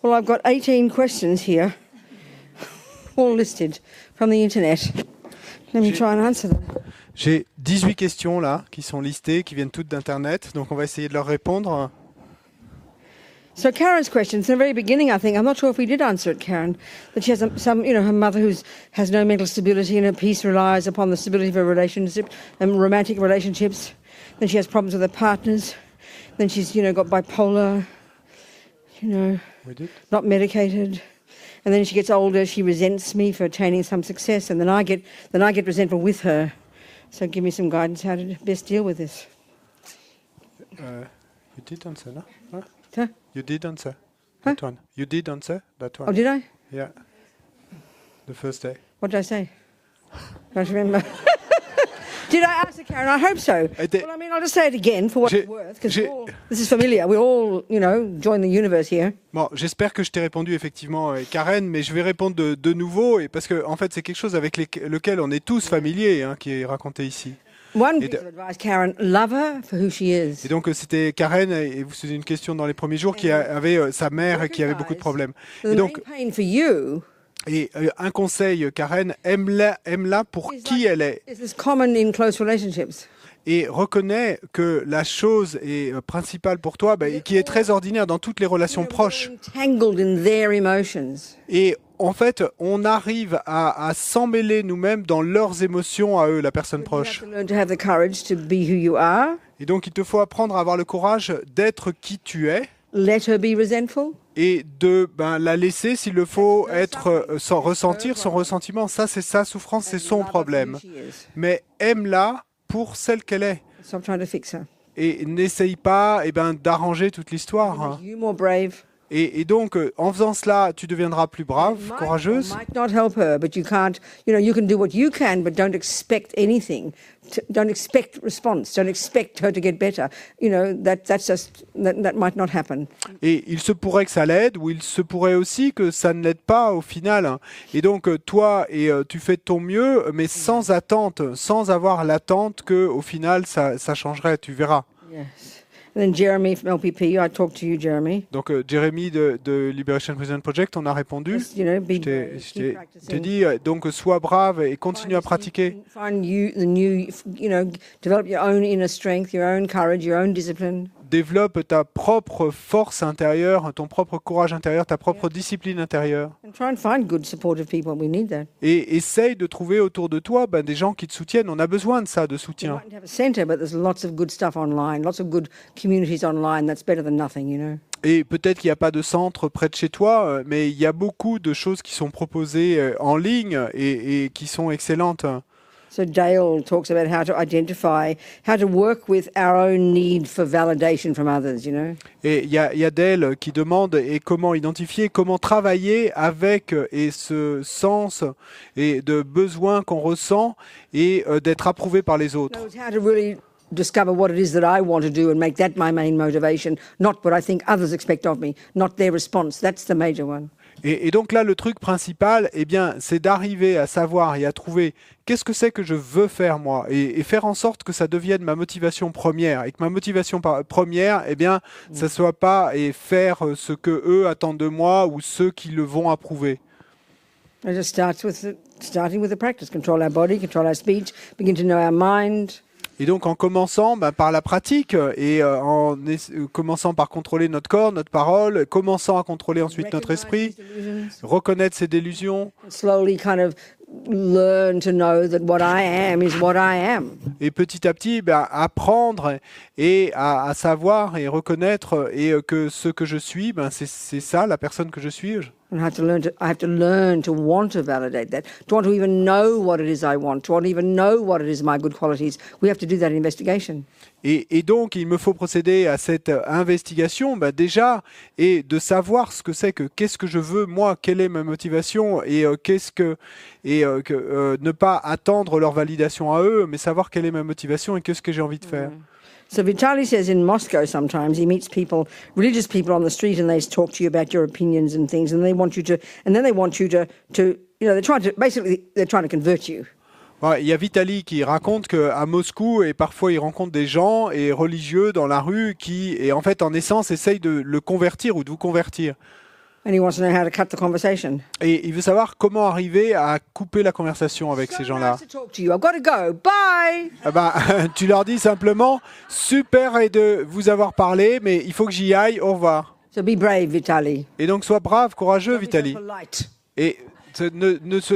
Well, I've got 18 questions here, all listed from the internet. Let me try and answer them. J'ai 18 questions là qui sont listées, qui viennent toutes d'Internet, donc on va essayer de leur répondre. So Karen's question, from the very beginning, I think, I'm not sure if we did answer it, Karen, that she has her mother who has no mental stability and her peace relies upon the stability of her relationship and romantic relationships. Then she has problems with her partners. Then she's, got bipolar, We did. not medicated. And then as she gets older, she resents me for attaining some success, and then I get resentful with her. So give me some guidance how to best deal with this. You did answer, no? Huh? Huh? You did answer Huh? that one. You did answer that one. Oh, did I? Yeah. The first day. What did I say? Don't remember. Did I answer, Karen? I hope so. Well, I mean, I'll just say it again for what it's worth, because this is familiar. We all, join the universe here. Bon, j'espère que je t'ai répondu effectivement, Karen, mais je vais répondre de nouveau, et parce que en fait, c'est quelque chose avec lequel on est tous familiers, hein, qui est raconté ici. One piece of advice, Karen, love her for who she is. Et donc c'était Karen, et vous posez une question dans les premiers jours, qui avait sa mère qui avait beaucoup de problèmes. The main pain for you et un conseil, Karen, aime-la pour qui elle est. is this common in close relationships. Et reconnais que la chose est principale pour toi, et qui est très ordinaire dans toutes les relations proches. Entangled in their emotions. Et en fait, on arrive à s'emmêler nous-mêmes dans leurs émotions à eux, la personne proche. You have to learn to have the courage to be who you are. Et donc, il te faut apprendre à avoir le courage d'être qui tu es. Let her be resentful. Et de la laisser, s'il le faut, être sans ressentir son ressentiment. Ça, c'est sa souffrance, c'est son problème. Mais aime-la pour celle qu'elle est. Stop trying to fix her. Et n'essaye pas d'arranger toute l'histoire. Hein. You more brave. Et donc, en faisant cela, tu deviendras plus brave, courageuse. Might not help her, but you can't. You can do what you can, but don't expect anything. Don't expect response. Don't expect her to get better. That might not happen. Et il se pourrait que ça l'aide, ou il se pourrait aussi que ça ne l'aide pas au final. Et donc, toi, tu fais de ton mieux, mais sans attente, sans avoir l'attente que au final ça changerait. Tu verras. Yes. And then Jeremy from LPP, I talked to you, Jeremy. Donc, Jeremy de Liberation Present Project, on a répondu. Just, be Je t'ai dit, donc, sois brave et continue à pratiquer. Develop your own inner strength, your own courage, your own discipline. Développe ta propre force intérieure, ton propre courage intérieur, ta propre discipline intérieure. And try and find good, supportive people. We need that. Et essaye de trouver autour de toi des gens qui te soutiennent. On a besoin de ça, de You soutien. mightn't have a centre, but there's lots of good stuff online, lots of good communities online. That's better than nothing, Et peut-être qu'il n'y a pas de centre près de chez toi, mais il y a beaucoup de choses qui sont proposées en ligne et qui sont excellentes. So Dale talks about how to identify, how to work with our own need for validation from others, Et il y a Dale qui demande comment identifier, comment travailler avec ce sens et de besoin qu'on ressent et d'être approuvé par les autres. Knows how to really discover what it is that I want to do and make that my main motivation, not what I think others expect of me, not their response. That's the major one. Et donc là, le truc principal, c'est d'arriver à savoir et à trouver qu'est-ce que c'est que je veux faire moi et faire en sorte que ça devienne ma motivation première et que ma motivation première, ça soit pas faire ce que eux attendent de moi ou ceux qui le vont approuver. It just starting with the practice. Control our body, control our speech, begin to know our mind. Et donc en commençant par la pratique et commençant par contrôler notre corps, notre parole, commençant à contrôler ensuite notre esprit, reconnaître ses délusions. Slowly kind of learn to know that what I am is what I am. Et petit à petit, apprendre et à savoir et reconnaître que ce que je suis, c'est ça, la personne que je suis. And I have to learn to want to validate that, to want to even know what it is I want, to want to even know what it is my good qualities. We have to do that investigation. Et donc, il me faut procéder à cette investigation déjà et de savoir ce que c'est qu'est-ce que je veux moi, quelle est ma motivation et ne pas attendre leur validation à eux, mais savoir quelle est ma motivation et qu'est-ce que j'ai envie de faire. So Vitaly says in Moscow sometimes he meets people, religious people on the street, and they talk to you about your opinions and things, and they want you to they're trying to convert you. Il y a Vitaly qui raconte qu'à Moscou, et parfois il rencontre des gens et religieux dans la rue qui, en essence, essayent de le convertir ou de vous convertir. And he wants to know how to cut the conversation. Et il veut savoir comment arriver à couper la conversation avec ces So gens-là. nice to talk to you. I've got to go. Bye. Ah ben, tu leur dis simplement super et de vous avoir parlé, mais il faut que j'y aille. Au revoir. So be brave, Vitaly. Et donc sois brave, courageux, Don't be so Vitaly. polite. Et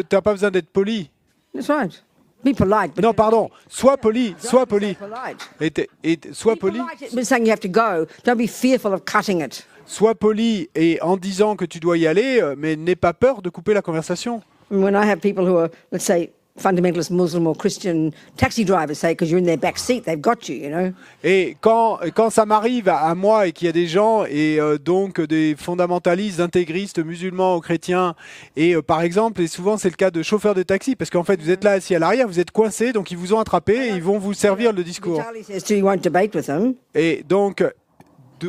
t'as pas besoin d'être poli. That's right. Be polite. But Non, pardon. Sois poli, sois don't be poli. so polite. Sois Be poli. polite, but saying you have to go. Don't be fearful of cutting it. Sois poli et en disant que tu dois y aller, mais n'aie pas peur de couper la conversation. When I have people who are, let's say, fundamentalist Muslim or Christian taxi drivers, say, because you're in their back seat, they've got you, you know. Et quand ça m'arrive à moi et qu'il y a des gens et donc des fondamentalistes, intégristes, musulmans ou chrétiens, et par exemple, et souvent c'est le cas de chauffeurs de taxi, parce qu'en fait vous êtes là assis à l'arrière, vous êtes coincés, donc ils vous ont attrapé et ils vont vous servir le discours. Vitaly says too, he won't debate with them. Et donc,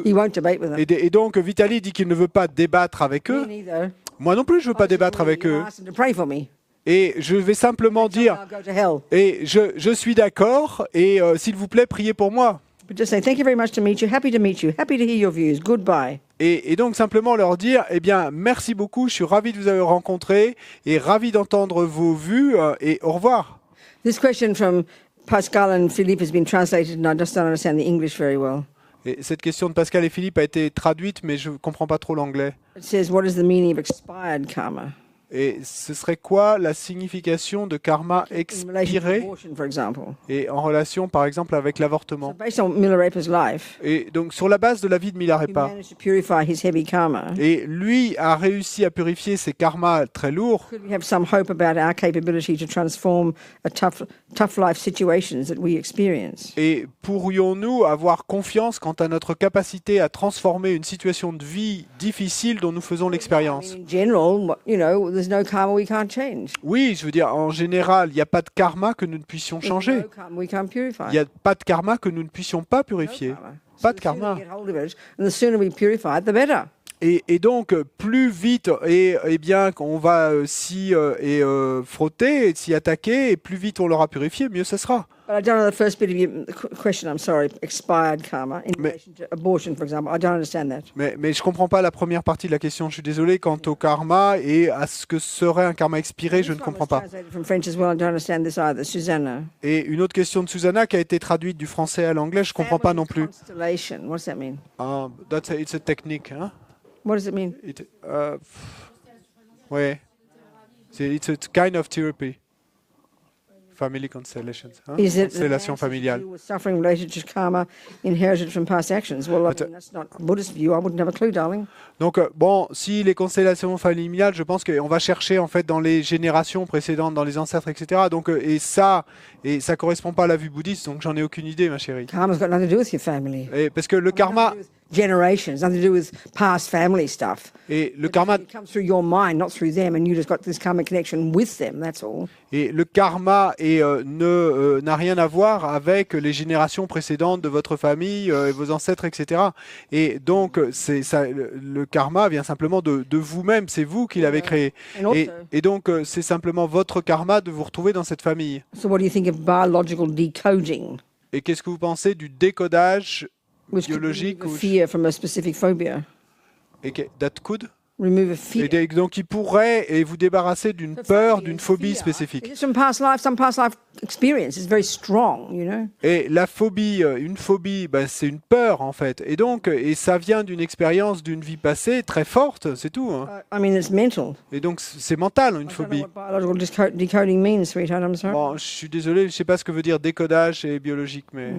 He won't debate with them. et donc Vitaly dit qu'il ne veut pas débattre avec Me eux. neither. Moi non plus, je veux pas débattre avec eux. I asked them to pray for me. Et je vais simplement dire, I'll go to hell. et je suis d'accord, et s'il vous plaît, priez pour moi. But just say, thank you very much to meet you. Happy to meet you. Happy to hear your views. Goodbye. Et donc simplement leur dire, eh bien, merci beaucoup, je suis ravi de vous avoir rencontré, et ravi d'entendre vos vues, et au revoir. This question from Pascal and Philippe has been translated, and I just don't understand the English very well. Et cette question de Pascal et Philippe a été traduite, mais je ne comprends pas trop l'anglais. It says, what is the meaning of expired karma? Et ce serait quoi la signification de karma In relation to expiré abortion, for example. et en relation, par exemple, avec So l'avortement? based on Milarepa's life, Et donc, sur la base de la vie de he Milarepa, managed to purify his heavy karma. et lui a réussi à purifier ses karmas très lourds. Could we have some hope about our capability to transform a tough life situations that we experience? Et pourrions-nous avoir confiance quant à notre capacité à transformer une situation de vie difficile dont nous faisons l'expérience? In general, you know, there's no karma we can't change. Oui, je veux dire, en général, il n'y a pas de karma que nous ne puissions There's changer. no karma we can't purify. Il n'y a pas de karma que nous ne puissions pas purifier. Karma. Pas So de the sooner karma. we get hold of it, and the sooner we purify it, the better. Et donc, plus vite et bien qu'on va s'y frotter, et s'y attaquer, et plus vite on l'aura purifié, mieux ce sera. But I don't know the first bit of your question. I'm sorry, expired karma in Mais- relation to abortion, for example. I don't understand that. Mais je ne comprends pas la première partie de la question. Je suis désolé quant au karma et à ce que serait un karma expiré, je ne This one comprends was pas. translated from French as well. I don't understand this either. Susanna. Et une autre question de Susanna qui a été traduite du français à l'anglais, je ne comprends pas Family non plus. Constellation. What does that mean? It's a technique. Hein? What does it mean? Ouais. It's a kind of therapy. Family constellations. Hein? Is it Constellation familiale. to do with suffering related to karma inherited from past actions? Well, I mean, that's not Buddhist view. I wouldn't have a clue, darling. Donc bon, si les constellations familiales, je pense qu'on va chercher en fait dans les générations précédentes, dans les ancêtres, etc. Donc et ça correspond pas à la vue bouddhiste, donc j'en ai aucune idée, ma chérie. Karma's got nothing to do with your family. Et parce que le karma Generations, nothing to do with past family stuff. et le karma It comes through your mind, not through them, and you just got this karmic connection with them. That's all. n'a rien à voir avec les générations précédentes de votre famille, et vos ancêtres, etc. Et donc c'est ça, le karma vient simplement de vous-même, c'est vous qui l'avez créé. And Et, also, et donc c'est simplement votre karma de vous retrouver dans cette famille. so what do you think of biological decoding? Et qu'est-ce que vous pensez du décodage Which could biologique remove a fear from a specific phobia. that could Remove a fear. donc il pourrait et vous débarrasser d'une peur, d'une phobie spécifique. It's from past life, some past life experience. It's very strong, you know. Et la phobie, une phobie, ben, c'est une peur en fait. Et donc, et ça vient d'une expérience d'une vie passée très forte, c'est tout. Hein. I mean, it's mental. Et donc c'est mental une I don't know phobie. what biological decoding means, sweetheart. I'm sorry. Bon, je suis désolé, je sais pas ce que veut dire décodage et biologique, mais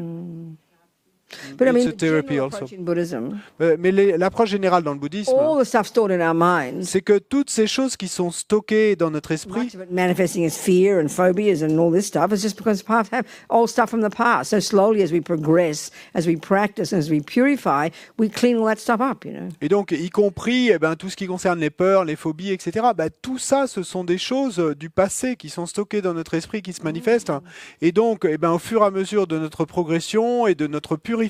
But I it's mean, a the therapy general also. approach in Buddhism, Mais l'approche générale dans le bouddhisme, all the stuff stored in our minds, c'est que toutes ces choses qui sont stockées dans notre esprit, much of it manifesting as fear and phobias and all this stuff, is just because part have old stuff from the past. So slowly, as we progress, as we practice, as we purify, we clean all that stuff up, you know. et donc y compris eh ben, tout ce qui concerne les peurs, les phobies, etc. Ben, tout ça, ce sont des choses du passé qui sont stockées dans notre esprit, qui se manifestent. Et donc, eh ben, au fur et à mesure de notre progression et de notre purification,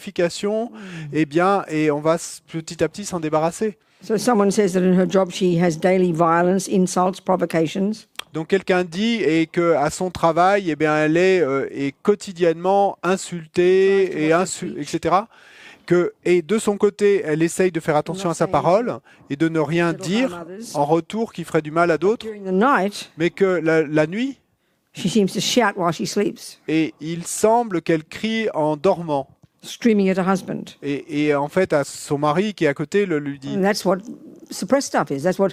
eh bien, et on va petit à petit s'en débarrasser. So someone says that in her job she has daily violence, insults, provocations. Donc quelqu'un dit et que à son travail, eh bien, elle est quotidiennement insultée et etc. et de son côté, elle essaye de faire attention à sa parole et de ne rien dire en retour qui ferait du mal à d'autres, During the night, mais que la nuit, she seems to shout while she sleeps, et il semble qu'elle crie en dormant. screaming at her husband. Et en fait, à son mari qui est à côté lui dit. And that's what suppressed stuff is. That's what.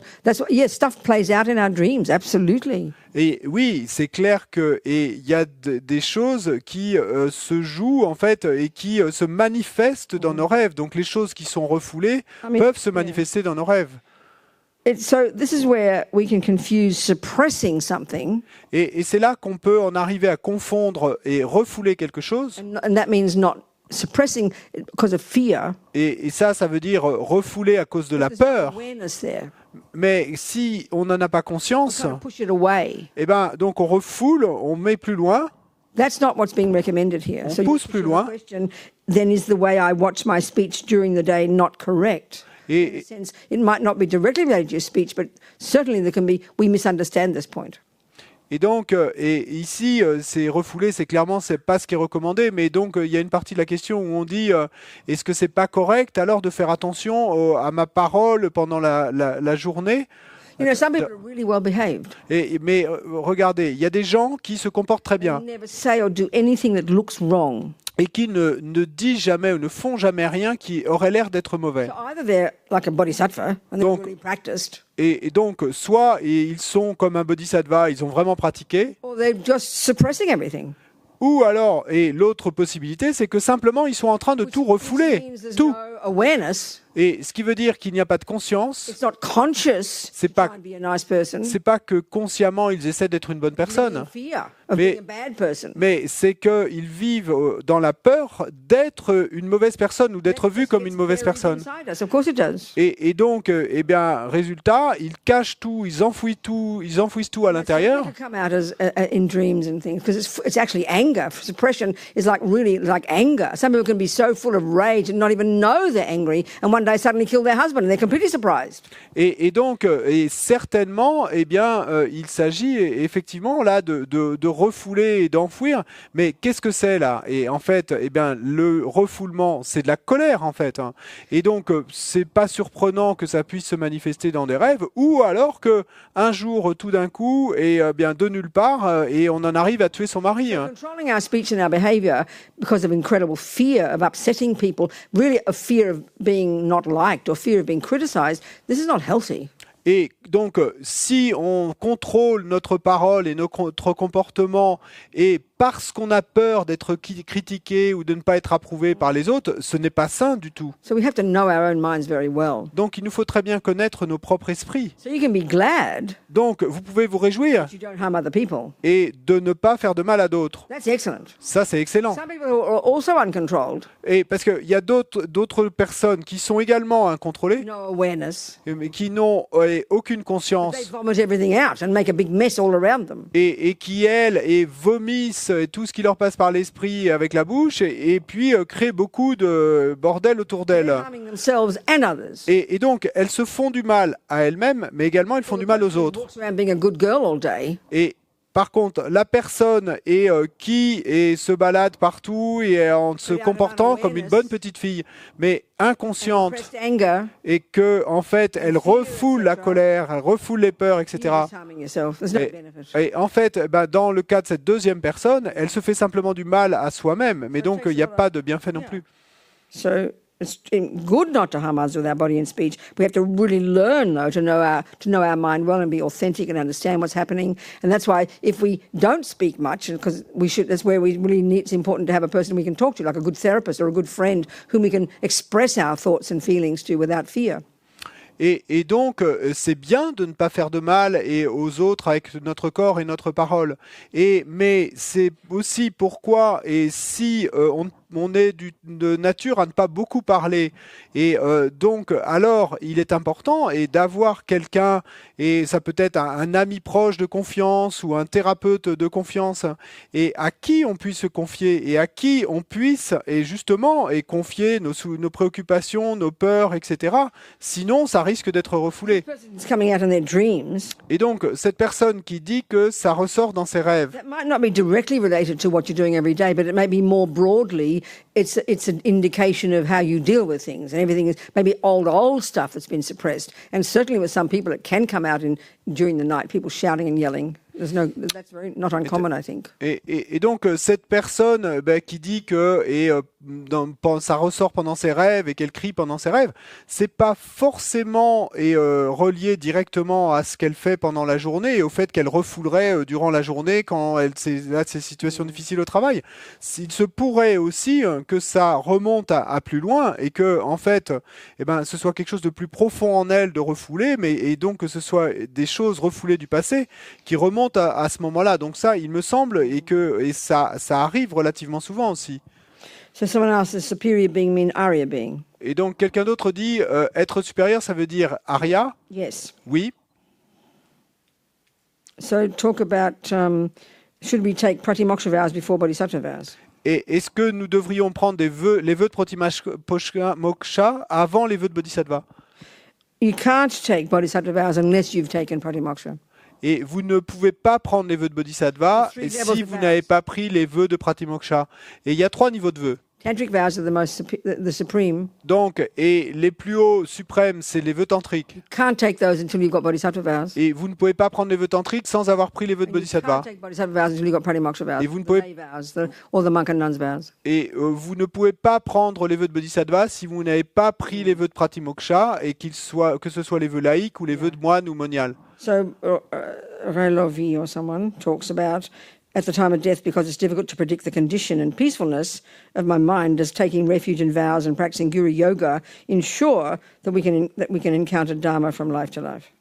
Yes, stuff plays out in our dreams. Absolutely. Et oui, c'est clair que il y a des choses qui se jouent en fait et qui se manifestent dans nos rêves. Donc les choses qui sont refoulées peuvent se manifester dans nos rêves. So this is where we can confuse suppressing something, Et c'est là qu'on peut en arriver à confondre et refouler quelque chose. and that means not suppressing because of fear. Et ça veut dire refouler à cause de la There's no peur. awareness there. Mais si on n'en a pas conscience, Trying to push it away. eh ben donc on refoule, on met plus loin. That's not what's being recommended here. On So pousse plus loin. question, then is the way I watch my speech during the day not correct? In a Et, sense, it might not be directly related to your speech, but certainly there can be, we misunderstand this point. Et donc, et ici, c'est refoulé, c'est clairement, c'est pas ce qui est recommandé, mais donc il y a une partie de la question où on dit, est-ce que c'est pas correct alors de faire attention à ma parole pendant la journée? You know, some people are really well behaved. Mais regardez, il y a des gens qui se comportent très They bien never say or do anything that looks wrong. et qui ne disent jamais ou ne font jamais rien qui aurait l'air d'être mauvais. So either they're like a bodhisattva and they're Donc- really practiced, Et donc, soit ils sont comme un bodhisattva, ils ont vraiment pratiqué, or they're just suppressing everything. ou alors, et l'autre possibilité, c'est que simplement ils sont en train de tout refouler, Means there's tout. no awareness. Et ce qui veut dire qu'il n'y a pas de conscience, It's not conscious. C'est to pas- try and be a nice person. c'est pas que consciemment ils essaient d'être une bonne personne, Fear of Mais- being a bad person. mais c'est qu'ils vivent dans la peur d'être une mauvaise personne ou d'être vus comme une mauvaise personne. Of course it does. Et donc, eh bien, résultat, ils cachent tout, ils enfouissent tout à l'intérieur. It can come out as in dreams and things because it's actually anger. Suppression is like really like anger. Some people can be so full of rage and not even know they're angry, and one day suddenly kill their husband and they're completely surprised. Et donc, et certainement, eh bien, il s'agit effectivement là de refouler et d'enfouir. Mais qu'est-ce que c'est là? Et en fait, eh bien, le refoulement, c'est de la colère en fait. Hein. Et donc, c'est pas surprenant que ça puisse se manifester dans des rêves, ou alors que un jour, tout d'un coup, et bien de nulle part, et on en arrive à tuer son mari. Hein. Controlling our speech and our behavior because of incredible fear of upsetting people, really a fear of being not liked or fear of being criticized, this is not healthy. Et donc, si on contrôle notre parole et notre comportement, et parce qu'on a peur d'être critiqué ou de ne pas être approuvé par les autres, ce n'est pas sain du tout. So we have to know our own minds very well. Donc, il nous faut très bien connaître nos propres esprits. So you can be glad Donc, vous pouvez vous réjouir that you don't harm other people. et de ne pas faire de mal à d'autres. That's excellent. Ça, c'est excellent. Some people are also uncontrolled, Et parce qu'il y a d'autres personnes qui sont également incontrôlées, no awareness. mais qui n'ont aucune They conscience vomit everything out and make a big mess all around them. et qui, elles, vomissent tout ce qui leur passe par l'esprit avec la bouche et puis créent beaucoup de bordel autour They're d'elles. harming themselves and others. Et donc, elles se font du mal à elles-mêmes, mais également elles font du mal aux autres. Walks around being a good girl all day. Et par contre, la personne qui se balade partout et en se comportant comme une bonne petite fille, mais inconsciente, Repressed anger. et que en fait, elle refoule la colère, elle refoule les peurs, etc. You're just harming yourself. There's no Et, benefit. et en fait, dans le cas de cette deuxième personne, elle se fait simplement du mal à soi-même, mais donc il n'y a pas de bienfait non plus. So it's good not to harm others with our body and speech. We have to really learn, though, to know our mind well and be authentic and understand what's happening. And that's why if we don't speak much, because that's where we really need. It's important to have a person we can talk to, like a good therapist or a good friend, whom we can express our thoughts and feelings to without fear. Et donc, c'est bien de ne pas faire de mal aux autres avec notre corps et notre parole. Mais c'est aussi pourquoi, et si on est de nature à ne pas beaucoup parler, et donc alors il est important d'avoir quelqu'un, et ça peut être un ami proche de confiance ou un thérapeute de confiance, et à qui on puisse se confier, et à qui on puisse, et justement, confier nos préoccupations, nos peurs, etc. Sinon, ça risque d'être refoulé. It's coming out in their dreams. Et donc, cette personne qui dit que ça ressort dans ses rêves, That might not be directly related to what you're doing every day, but it may be more broadly maybe it's an indication of how you deal with things, and everything is maybe old stuff that's been suppressed. And certainly with some people, it can come out during the night, people shouting and yelling. That's not uncommon, I think. Et donc cette personne qui dit que ça ressort pendant ses rêves et qu'elle crie pendant ses rêves, c'est pas forcément relié directement à ce qu'elle fait pendant la journée et au fait qu'elle refoulerait durant la journée quand elle a ces situations difficiles au travail. Il se pourrait aussi que ça remonte à plus loin et que en fait, ce soit quelque chose de plus profond en elle de refouler, et donc que ce soit des choses refoulées du passé qui remontent à ce moment-là. Donc ça, il me semble, et ça arrive relativement souvent aussi. So someone else, does superior being mean Arya being? Et donc quelqu'un d'autre dit être supérieur, ça veut dire Arya. Yes. Oui. So talk about should we take Pratimoksha vows before Bodhisattva vows? Et est-ce que nous devrions prendre les vœux de Pratimoksha avant les vœux de Bodhisattva? You can't take Bodhisattva vows unless you've taken Pratimoksha. Et vous ne pouvez pas prendre les vœux de Bodhisattva si vous n'avez pas pris les vœux de Pratimoksha. Et il y a 3 niveaux de vœux. Tantric vows are the supreme. Donc, et les plus hauts suprêmes, c'est les vœux tantriques. You can't take those until you've got Bodhisattva vows. Et vous ne pouvez pas prendre les vœux tantriques sans avoir pris les vœux de And you Bodhisattva. can't take Bodhisattva vows until you've got Pratimoksha vows. Et vous ne The pouvez- lay vows, or the monk and nun's vows. Et vous ne pouvez pas prendre les vœux de Bodhisattva si vous n'avez pas pris les vœux de Pratimoksha, et que ce soit les vœux laïques ou les vœux de moine ou monial. So Ray Lovi or someone talks about at the time of death, because it's difficult to predict the condition and peacefulness of my mind, does taking refuge in vows and practicing Guru Yoga ensure that we can encounter Dharma from life to life?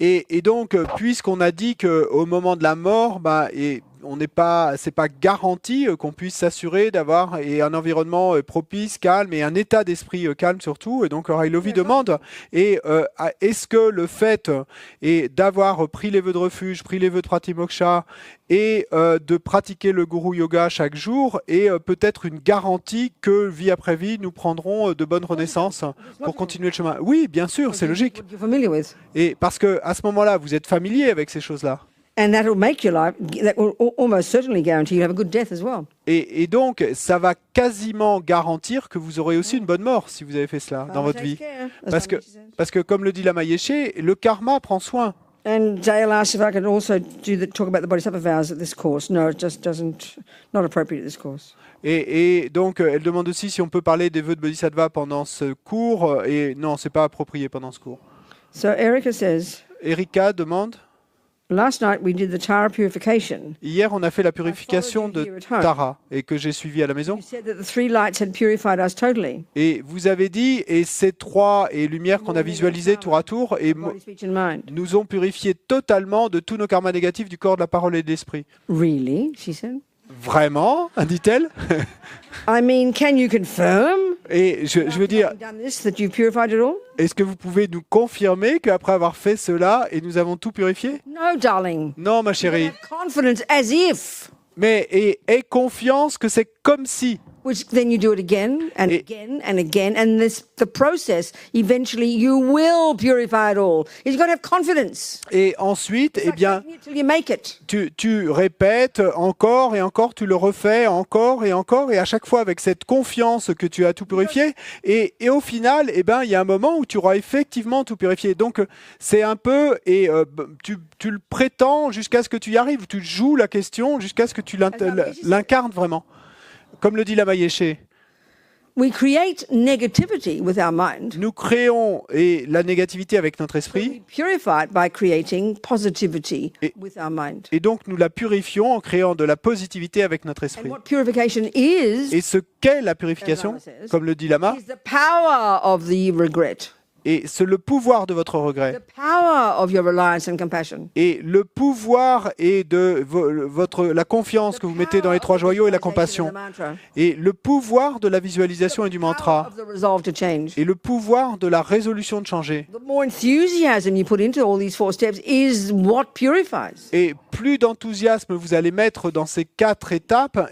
Et donc, puisqu'on a dit qu'au moment de la mort, c'est pas garanti qu'on puisse s'assurer d'avoir un environnement propice, calme, et un état d'esprit calme surtout. Et donc, Railovi demande, est-ce que le fait d'avoir pris les vœux de refuge, pris les vœux de Pratimoksha, et de pratiquer le Guru Yoga chaque jour est peut-être une garantie que vie après vie, nous prendrons de bonnes renaissances pour continuer le chemin? Oui, bien sûr, c'est logique. What you're familiar with. Et parce que à ce moment-là, vous êtes familier avec ces choses-là. And that will almost certainly guarantee you have a good death as well. Et donc, ça va quasiment garantir que vous aurez aussi une bonne mort si vous avez fait cela dans votre vie. Parce que comme le dit Lama Yeshe, le karma prend soin. And Dale asked if I could also talk about the Bodhisattva vows at this course. No, it just not appropriate at this course. Et donc, elle demande aussi si on peut parler des vœux de Bodhisattva pendant ce cours. Et non, c'est pas approprié pendant ce cours. So Erica says, Erika demande, last night we did the Tara purification. hier on a fait la purification de Tara et que j'ai suivi à la maison. You said that the 3 lights had purified us totally. Et vous avez dit, et ces 3 lumières qu'on a visualisées tour à tour Body, speech and mind. nous ont purifié totalement de tous nos karmas négatifs du corps, de la parole et de l'esprit. Really? She said. Vraiment, dit-elle? I mean, can you confirm? Et je veux dire, Having done this, that you've purified it all? est-ce que vous pouvez nous confirmer qu'après avoir fait cela, et nous avons tout purifié? No, darling. Non, ma chérie. Have confidence as if. Mais aie confiance que c'est comme si. Which then you do it again and again and again, and the process, eventually you will purify it all. You've got to have confidence. Et ensuite, It's like making it till you make it. tu répètes encore et encore, tu le refais encore, et à chaque fois avec cette confiance que tu as tout purifié. Et au final, il y a un moment où tu auras effectivement tout purifié. Donc, c'est un peu, tu le prétends jusqu'à ce que tu y arrives. Tu joues la question jusqu'à ce que tu l'incarnes vraiment. Comme le dit Lama Yeshe, We create negativity with our mind. nous créons la négativité avec notre We esprit, purify it by creating positivity with our mind. et donc nous la purifions en créant de la positivité avec notre And esprit. what purification is, Et ce qu'est la purification, comme le dit Lama, is the power of the regret, et c'est le pouvoir de votre the regret, power of your reliance and compassion. et le pouvoir et de la confiance que vous mettez dans les 3 joyaux et la compassion, et le pouvoir de la visualisation et du mantra, Of the resolve to change. et le pouvoir de la résolution de changer. The more enthusiasm you put into all these 4 steps is what purifies. Et plus d'enthousiasme vous allez mettre dans ces 4 étapes,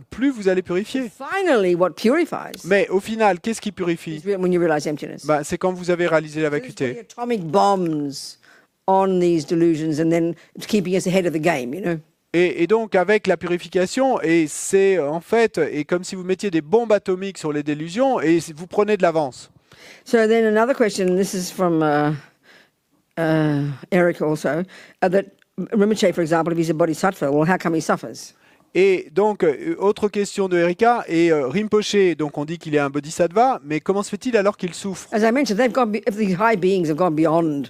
plus vous allez purifier. Finally, what purifies Mais au final, qu'est-ce qui purifie? is when you realize emptiness. C'est quand vous avez réalisé la It's putting vacuité. atomic bombs on these delusions and then it's keeping us ahead of the game, you know. Et donc avec la purification, et c'est en fait, et comme si vous mettiez des bombes atomiques sur les délusions, et vous prenez de l'avance. So then another question, and this is from Eric also, that Rinpoche, for example, if he's a bodhisattva, well, how come he suffers? Et donc, autre question de Erika, et Rinpoche, donc on dit qu'il est un bodhisattva, mais comment se fait-il alors qu'il souffre? As I mentioned, if these high beings have gone beyond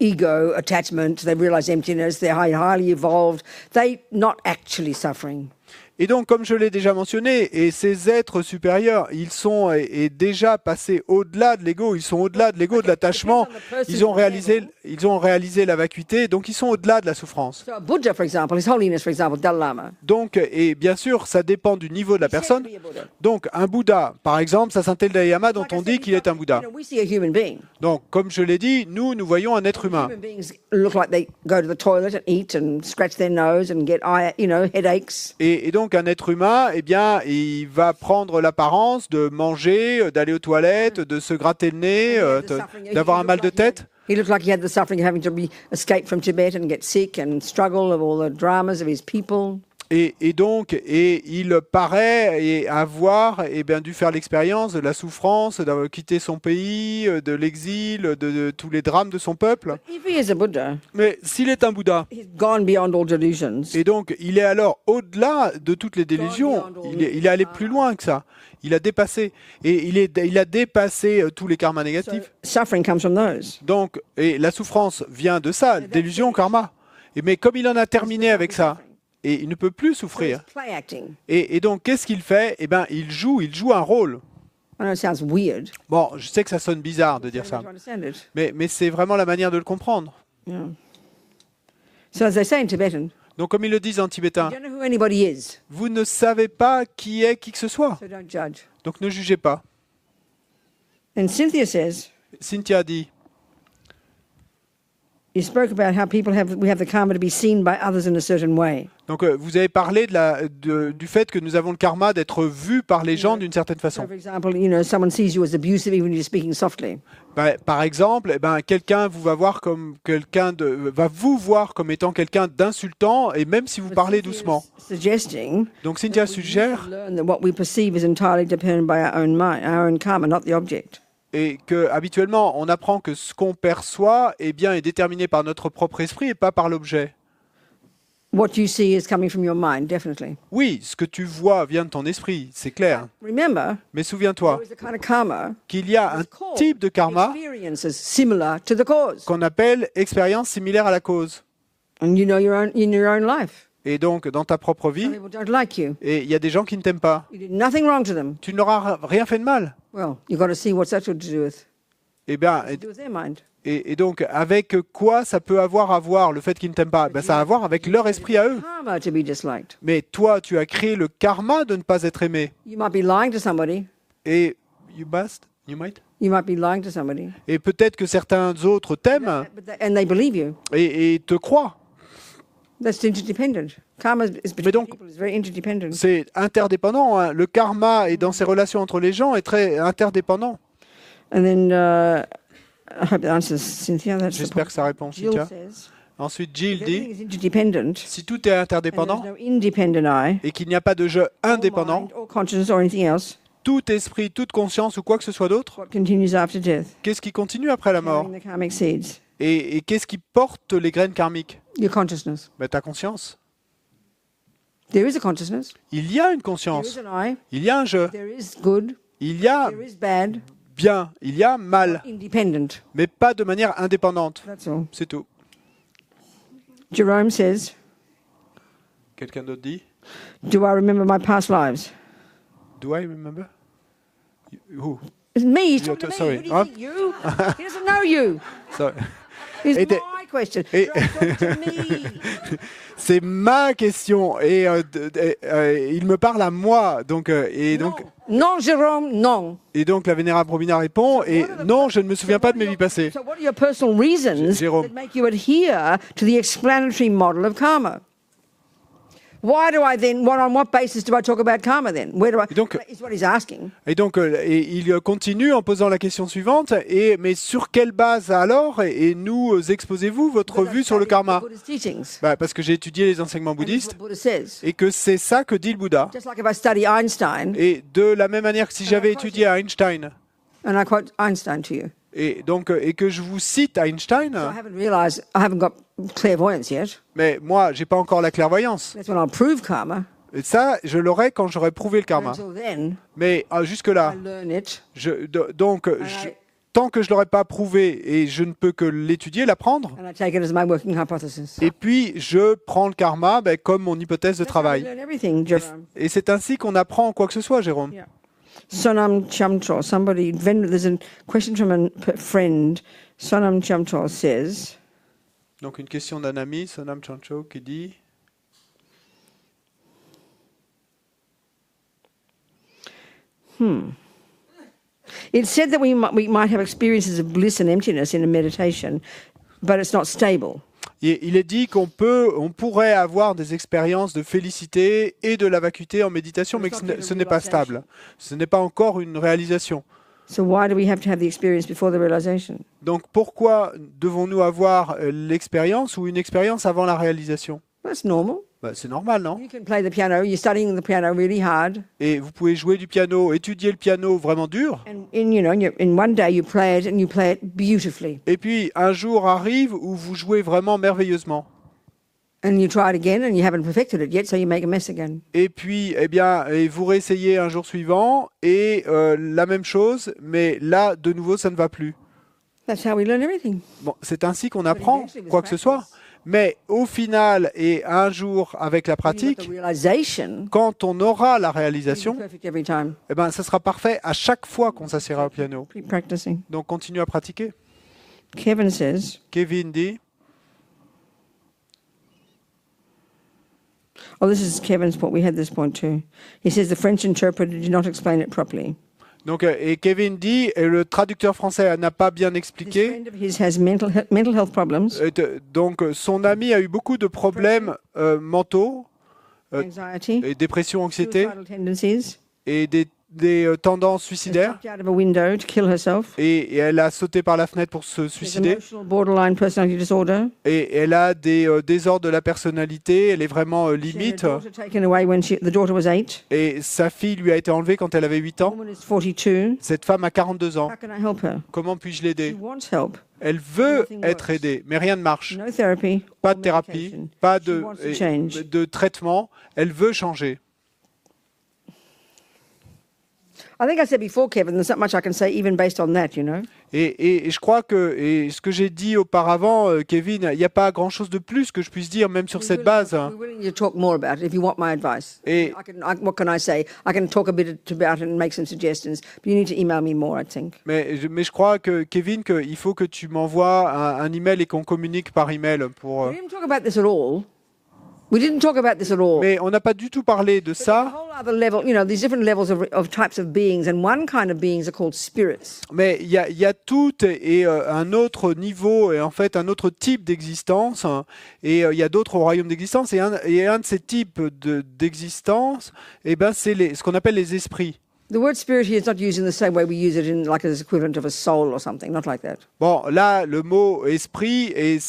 ego, attachment, they've realized emptiness, they're highly evolved, they're not actually suffering. Et donc, comme je l'ai déjà mentionné, et ces êtres supérieurs, ils sont déjà passés au-delà de l'ego, ils sont au-delà de l'ego, de l'attachement, ils ont réalisé la vacuité, donc ils sont au-delà de la souffrance. So a Buddha, for example, His Holiness, for example, Dalai Lama. Donc, et bien sûr, ça dépend du niveau de la personne. Donc, un Bouddha, par exemple, ça Saint Dalai Lama, dont on dit qu'il est un Bouddha. We see a human being. Donc, comme je l'ai dit, nous voyons un être humain. Human beings look like they go to the toilet and eat and scratch their nose and get, headaches. Et donc, un être humain, eh bien, il va prendre l'apparence de manger, d'aller aux toilettes, de se gratter le nez, d'avoir un mal de tête. He looked like he had the suffering of having to escape from Tibet and get sick and struggle of all the dramas of his people. Et donc, il paraît avoir dû faire l'expérience de la souffrance, d'avoir quitté son pays, de l'exil, de tous les drames de son peuple. If he is a Buddha, Mais s'il est un Bouddha, he's gone beyond all delusions. et donc il est alors au-delà de toutes les délusions, il est allé plus loin que ça. Il a dépassé, et il a dépassé tous les karmas négatifs. Suffering comes from those. Donc, et la souffrance vient de ça, délusion, karma. Mais comme il en a terminé avec ça, et il ne peut plus So souffrir. it's play acting. Et donc, qu'est-ce qu'il fait? Eh bien, il joue un rôle. I know it sounds weird. Bon, je sais que ça sonne bizarre de dire ça, To understand it. mais c'est vraiment la manière de le comprendre. Yeah. So as they say in Tibetan, Donc, comme ils le disent en you tibétain, don't know who anybody is, vous ne savez pas qui est qui que ce soit, so don't judge. donc ne jugez pas. And Cynthia says, Cynthia dit, you spoke about how we have the karma to be seen by others in a certain way. donc vous avez parlé du fait que nous avons le karma d'être vus par les gens d'une certaine So, façon. for example, someone sees you as abusive even when you're speaking softly. Par exemple, quelqu'un va vous voir comme étant quelqu'un d'insultant, et même si vous parlez doucement. Suggesting Donc Cynthia we suggère learn that what we perceive is entirely dependent by our own mind, our own karma, not the object. et que habituellement on apprend que ce qu'on perçoit est déterminé par notre propre esprit et pas par l'objet. What you see is coming from your mind, definitely. Oui, ce que tu vois vient de ton esprit, c'est clair. Remember, Mais souviens-toi there is a kind of karma qu'il y a un called type de karma experiences similar to the cause. qu'on appelle expérience similaire à la cause. And you know in your own life. Et donc dans ta propre Some vie, people don't like you. et il y a des gens qui ne t'aiment pas. You did nothing wrong to them. Tu n'auras rien fait de mal. Well, you've got to see what's that got to do with. Eh bien, To do with their mind. et donc avec quoi ça peut avoir à voir le fait qu'ils ne t'aiment pas? Ça a à voir avec leur esprit à eux. Karma to be disliked. Mais toi, tu as créé le karma de ne pas être aimé. You might be lying to somebody. Et you might. be lying to somebody. Et peut-être que certains autres t'aiment And they believe you. et te croient. That's interdependent. Karma between donc, people is very interdependent. C'est interdépendant, hein. Le karma et dans ses relations entre les gens est très interdépendant. And then I hope that answers Cynthia. That's the J'espère point. que ça répond, Jill Cynthia. says, Ensuite, Jill if dit, everything is interdependent, si tout est and interdépendant there's no independent I, et qu'il n'y a pas de jeu or indépendant, mind, or consciousness, or anything else, tout esprit, toute conscience ou quoi que ce soit d'autre, what continues after death? qu'est-ce qui continue après la mort? Carrying the karmic seeds. Et qu'est-ce qui porte les graines karmiques? Your consciousness. Ta conscience. There is a consciousness. Il y a une There conscience. is an I. Il y a un jeu. There is good. Il y a There is bad. bien. Il y a mal. Independent. Mais pas de manière indépendante. That's all. C'est tout. Jerome says, Quelqu'un d'autre dit? do I remember my past lives? Do I remember? Who? It's me. He's You're talking to me. sorry, Who do you huh? think? You? He doesn't know you. Sorry. It's Et my question. et- Jerome's talking to me. C'est ma question et il me parle à moi. Donc, Non, non, Jérôme, non. donc la vénérable Robina répond et non, je ne me souviens pas de mes vies passées. So what are your personal reasons Jérôme. that make you adhere to the explanatory model of karma? Why do I then, on what basis do I talk about karma then? Where do I, Et donc- is what he's asking. Et donc, il continue en posant la question suivante. Mais sur quelle base alors et nous exposez-vous votre vue sur le karma? Buddha's teachings. Parce que j'ai étudié les enseignements And this is bouddhistes what Buddha says. et que c'est ça que dit le Bouddha. Just like if I study Einstein, Et de la même manière que si j'avais étudié Einstein and I quote Einstein to you, et que je vous cite Einstein, I haven't realized I haven't got clairvoyance yet. mais moi j'ai pas encore la clairvoyance. That's when I'll prove karma. Et ça, je l'aurai quand j'aurai prouvé le But karma. until then, Mais jusque-là, I learn it. tant que je l'aurai pas prouvé et je ne peux que l'étudier, l'apprendre. And I take it as my working hypothesis. Et puis je prends le karma comme mon hypothèse de That's how we travail. learn everything, Jerome. Et c'est ainsi qu'on apprend quoi que ce soit, Jérôme. Yeah. Sonam Chamchol, there's a question from a friend. Sonam Chamchol says, Donc une question d'un ami, Sonam Chancho, qui dit it's said that we might have experiences of bliss and emptiness in a meditation, but it's not stable. il est dit on pourrait avoir des expériences de félicité et de la vacuité en méditation, mais que ce n'est pas stable. Ce n'est pas encore une réalisation. So why do we have to have the experience before the realization? Donc pourquoi devons-nous avoir l'expérience ou une expérience avant la réalisation? That's normal. C'est normal, non? You can play the piano. You're studying the piano really hard, Et vous pouvez jouer du piano, étudier le piano vraiment dur. and in one day you play it and you play it beautifully, Et puis un jour arrive où vous jouez vraiment merveilleusement. and you try it again and you haven't perfected it yet, so you make a mess again. Et puis, et vous réessayez un jour suivant et la même chose, mais là, de nouveau, ça ne va plus. That's how we learn everything. Bon, c'est ainsi qu'on apprend quoi que ce soit. Mais au final, et un jour avec la When you've got pratique, the realization, quand on aura la you'll be réalisation, perfect every time. ça sera parfait à chaque fois qu'on s'assiera au piano. Keep practicing. Donc, continue à pratiquer. Kevin says, Kevin dit, oh, this is Kevin's point. We had this point too. He says the French interpreter did not explain it properly. donc, et Kevin dit, et le traducteur français n'a pas bien This expliqué. friend of his has mental health problems, Donc, son ami a eu beaucoup de problèmes mentaux, anxiety, et dépression, anxiété, suicidal tendencies. et des tendances suicidaires. Jumped out of a window to kill herself. Et elle a sauté par la fenêtre pour se There's suicider. emotional borderline personality disorder. Et elle a des désordres de la personnalité. Elle est vraiment She had limite. her daughter taken away when the daughter was 8. Et sa fille lui a été enlevée quand elle avait 8 The ans. woman is 42. Cette femme a 42 ans. How can I help her? Comment puis-je She l'aider? wants help. Elle veut Nothing être works. aidée, mais rien ne marche. No therapy. Pas or de thérapie, medication. pas She de, wants to change. de traitement. Elle veut changer. I think I said before, Kevin, there's not much I can say even based on that, you know. Et je crois que, et ce que j'ai dit auparavant, Kevin, il n'y a pas grand-chose de plus que je puisse dire, même sur cette base. We're willing to talk more about it if you want my advice. Et- What can I say? I can talk a bit about it and make some suggestions, but you need to email me more, I think. Mais je crois que, Kevin, qu'il faut que tu m'envoies un email et qu'on communique par email pour. We didn't talk about this at all. We didn't talk about this at all. Mais on n'a pas du tout parlé de There's a ça. whole other level, you know, these different levels of types of beings, and one kind of beings are called spirits. Mais il y a tout et un autre niveau et en fait un autre type d'existence. Et il y a d'autres royaumes d'existence. Et un de ces types d'existence, c'est ce qu'on appelle les esprits. The word spirit here is not used in the same way we use it in like as equivalent of a soul or something, not like that. Bon, là, le mot esprit est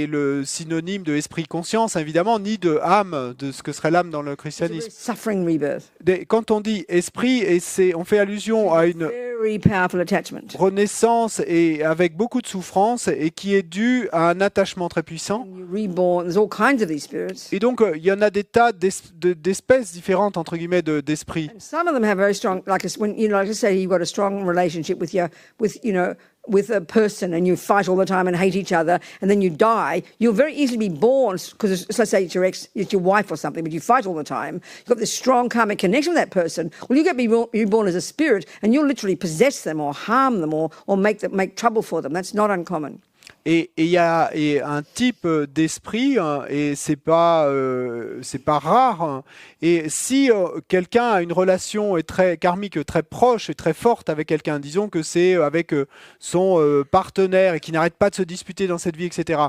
le synonyme de esprit conscience, évidemment, ni de âme, de ce que serait l'âme dans le It's a very christianisme. suffering rebirth. Quand on dit esprit, on fait allusion à une Very powerful attachment. renaissance et avec beaucoup de souffrance et qui est due à un attachement très puissant. And you're reborn. There's all kinds of these spirits. Et donc, il y en a des tas d'espèces différentes, entre guillemets, d'esprits. And some of them have very strong, when you know, like let's say you've got a strong relationship with a person, and you fight all the time and hate each other, and then you die. You'll very easily be born because let's say it's your wife or something, but you fight all the time. You've got this strong karmic connection with that person. Well, you get reborn as a spirit, and you'll literally possess them or harm them or make trouble for them. That's not uncommon. Et il y a un type d'esprit, hein, et c'est pas rare, hein. Et si quelqu'un a une relation très karmique, très proche et très forte avec quelqu'un, disons que c'est avec son partenaire et qui n'arrête pas de se disputer dans cette vie, etc.,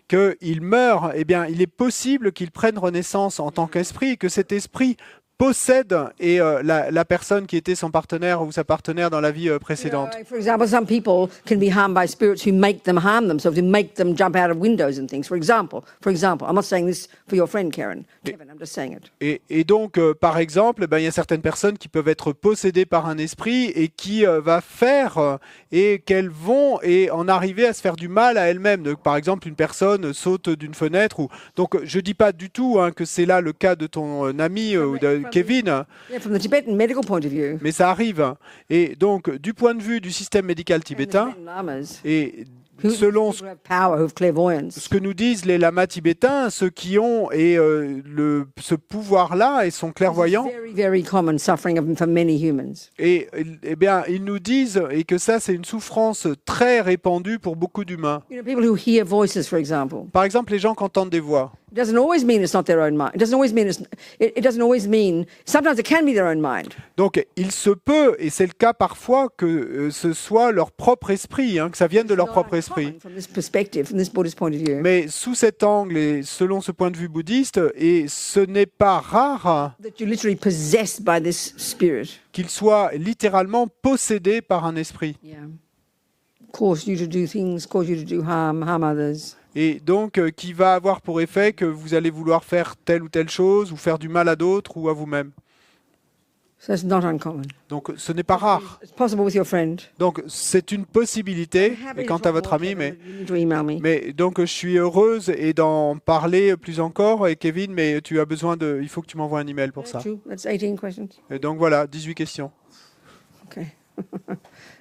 qu'il meurt, eh bien, il est possible qu'il prenne renaissance en tant qu'esprit, et que cet esprit possède la personne qui était son partenaire ou sa partenaire dans la vie précédente. For example, some people can be harmed by spirits who make them harm themselves, who make them jump out of windows and things. For example, I'm not saying this for your friend Kevin, I'm just saying it. Et donc, par exemple, ben, il y a certaines personnes qui peuvent être possédées par un esprit et qui va faire et qu'elles vont en arriver à se faire du mal à elles-mêmes. Donc, par exemple, une personne saute d'une fenêtre. Donc, je dis pas du tout hein, que c'est là le cas de ton ami ou de Kevin. Yeah, from the Tibetan medical point of view. Mais ça arrive. Et donc, du point de vue du système médical tibétain, And the Tibetan lamas, et selon who have power, who have clairvoyance. ce que nous disent les lamas tibétains, ceux qui ont ce pouvoir-là et sont clairvoyants, Very, very common suffering for many humans. et eh bien, ils nous disent et que ça, c'est une souffrance très répandue pour beaucoup d'humains. You know, people who hear voices, for example. Par exemple, les gens qui entendent des voix. It doesn't always mean it's not their own mind. It doesn't always mean. Sometimes it can be their own mind. Donc, il se peut, et c'est le cas parfois, que ce soit leur propre esprit, hein, que ça vienne de leur propre esprit. From this perspective, from this Buddhist point of view. Mais sous cet angle et selon ce point de vue bouddhiste, et ce n'est pas rare That you're literally possessed by this spirit. qu'ils soient littéralement possédés par un esprit. Yeah. Cause you to do things, cause you to do harm others. Et donc, qui va avoir pour effet que vous allez vouloir faire telle ou telle chose, ou faire du mal à d'autres, ou à vous-même. So it's not uncommon. Donc, ce n'est pas rare. It's possible with your friend. Donc, c'est une possibilité, et quant à votre ami, You need to email me. mais donc, je suis heureuse et d'en parler plus encore, et Kevin, mais tu as besoin il faut que tu m'envoies un email pour ça. True. That's 18 questions. Et donc, voilà, 18 questions. Okay.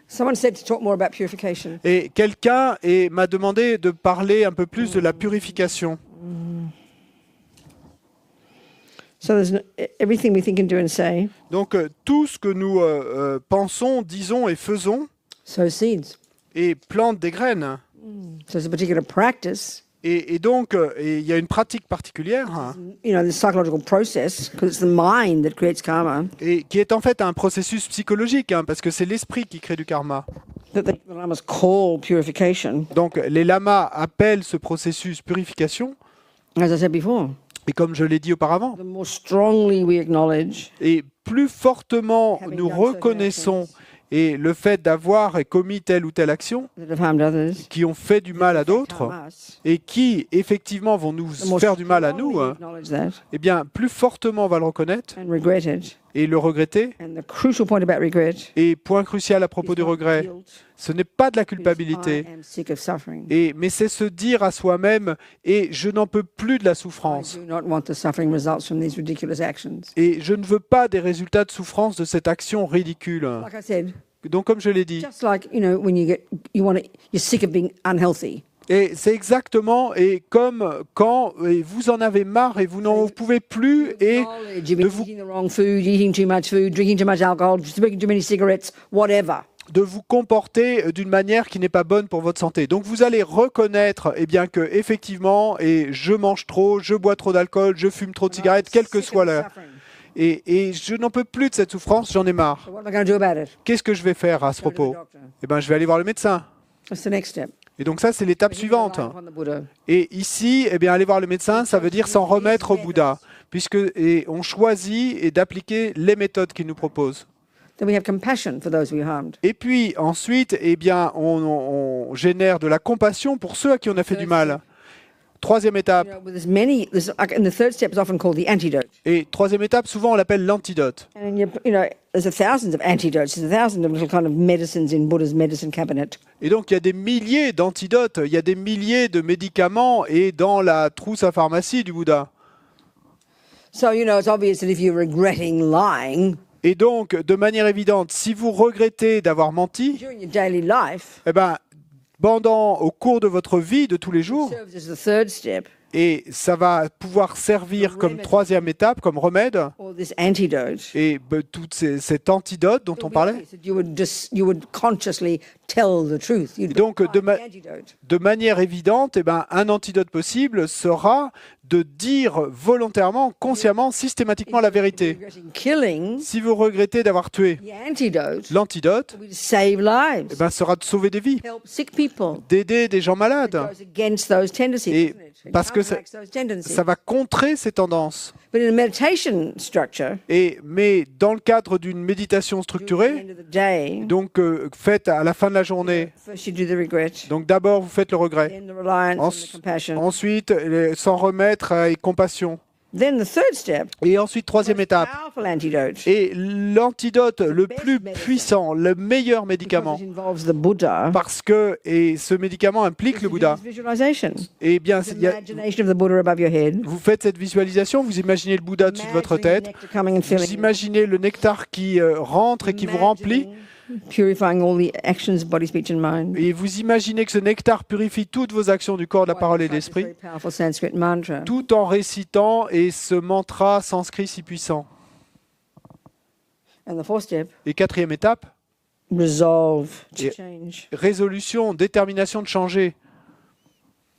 Someone said to talk more about purification. Et quelqu'un m'a demandé de parler un peu plus de la purification. So there's everything we think and do and say. Donc, tout ce que nous pensons, disons et faisons, Sow seeds. et plante des graines. So there's a particular practice. Et donc, il y a une pratique particulière, hein, You know, this psychological process, because it's the mind that creates karma. et qui est en fait un processus psychologique, hein, parce que c'est l'esprit qui crée du karma. That the lamas call purification. Donc, les lamas appellent ce processus purification, As I said before, et comme je l'ai dit auparavant, the more strongly we acknowledge et plus fortement nous reconnaissons et le fait d'avoir commis telle ou telle action, that have harmed others, qui ont fait du mal à d'autres, harm us, et qui effectivement vont nous the more faire du mal à strongly nous, we hein, acknowledge that eh bien, plus fortement on va le reconnaître and regret it. et le regretter. And the crucial point about regret Et point crucial à propos is du not regret, guilt, ce n'est pas de la it is, culpabilité, I am sick of suffering. mais c'est se dire à soi-même, et je n'en peux plus de la I souffrance. do not want the suffering results from these ridiculous actions. Et je ne veux pas des résultats de souffrance de cette action ridicule. Like I said, Donc, comme je l'ai dit, just like, you know, when you're sick of being unhealthy. et c'est exactement et comme quand vous en avez marre et vous n'en pouvez plus et Knowledge, you've de been vous, eating the wrong food, eating too much food, drinking too much alcohol, smoking too many cigarettes, whatever. de vous comporter d'une manière qui n'est pas bonne pour votre santé. Donc vous allez reconnaître eh bien, que effectivement, et je mange trop, je bois trop d'alcool, je fume trop de cigarettes, quel que Sick soit of the l'heure. suffering. Et je n'en peux plus de cette souffrance, j'en ai marre. So what am I going to do about it? Qu'est-ce que je vais faire à ce Go to the propos? doctor. Eh ben, je vais aller voir le médecin. That's the next step. Et donc ça, c'est l'étape suivante. Rely upon the Buddha. Et ici, eh bien, aller voir le médecin, ça veut dire s'en remettre au Bouddha, puisque on choisit d'appliquer les méthodes qu'il nous propose. Then we have compassion for those we harmed. Et puis ensuite, eh bien, on génère de la compassion pour ceux à qui on a fait du mal. Troisième You étape. know, and the third step is often called the antidote. Et troisième étape, souvent on l'appelle l'antidote. And you know, there's thousands of antidotes. There's thousands of little kind of medicines in Buddha's medicine cabinet. Et donc il y a des milliers d'antidotes, il y a des milliers de médicaments et dans la trousse à pharmacie du Bouddha. So, you know, it's obvious that if you're regretting lying Et donc, de manière évidente, si vous regrettez d'avoir menti, during your daily life, eh ben, au cours de votre vie de tous les jours, serves as the third step. Et ça va pouvoir servir comme troisième étape, comme remède, or this antidote. et cet antidote dont on parlait. You would consciously tell the truth. You'd Donc, find the antidote. de manière évidente, eh ben, un antidote possible sera de dire volontairement, consciemment, systématiquement la vérité. Regretting killing, Si vous regrettez d'avoir tué, the antidote l'antidote will save lives, eh ben, sera de sauver des vies, help sick people. d'aider des gens malades. Goes against those tendencies, Et doesn't it? It parce que counteracts those tendencies. Ça va contrer ces tendances. But in a meditation structure, Mais dans le cadre d'une méditation at the structurée, end of the day, donc faite à la fin de la journée, first you do the regret, donc d'abord vous faites le regret, then the reliance and the compassion. ensuite s'en remettre et compassion, Then the third step, et ensuite troisième most étape. powerful antidote, Et l'antidote le plus puissant, le meilleur because médicament, it involves the Buddha, parce que et ce médicament implique le Bouddha. is visualization. Eh bien, It's il y a- imagination of the Buddha above your head. vous faites cette visualisation, vous imaginez le Bouddha au-dessus de votre Imagining the tête, nectar coming and filling vous you. imaginez le nectar qui rentre et qui vous remplit, Imagining purifying all the actions, body, speech and mind. et vous imaginez que ce nectar purifie toutes vos actions du corps, de la parole et de This very l'esprit, powerful Sanskrit mantra. tout en récitant et ce mantra sanskrit si puissant. And the fourth step, Et quatrième étape, resolve to Et- change. résolution, détermination de changer.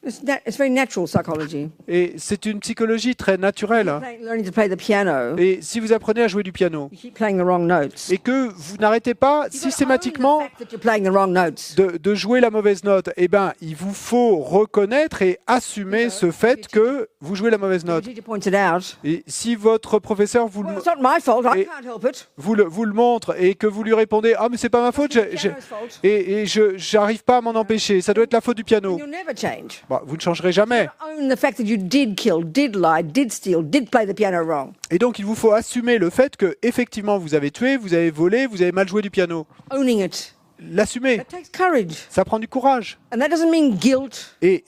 It's very natural psychology. Et c'est une psychologie très naturelle. Learning to play the piano, Et si vous apprenez à jouer du piano, you keep playing the wrong notes. et que vous n'arrêtez pas You've got to own systématiquement the fact that you're playing the wrong notes. de jouer la mauvaise note, eh ben, il vous faut reconnaître et assumer ce fait que vous jouez la mauvaise The note. teacher points it out. Et si votre professeur Well, it's not my fault. I Et- can't help it. vous le montre et que vous lui répondez « Ah, mais c'est pas ma faute, It's the piano's fault. et je j'arrive pas à m'en empêcher, ça doit être la faute du piano. You'll never change. » Bon, vous ne changerez jamais. Own the fact that you did kill, did lie, did steal, did play the piano wrong. Et donc, il vous faut assumer le fait que effectivement vous avez tué, vous avez volé, vous avez mal joué du piano. Owning it. L'assumer, That takes courage. ça prend du courage. And that doesn't mean guilt. Et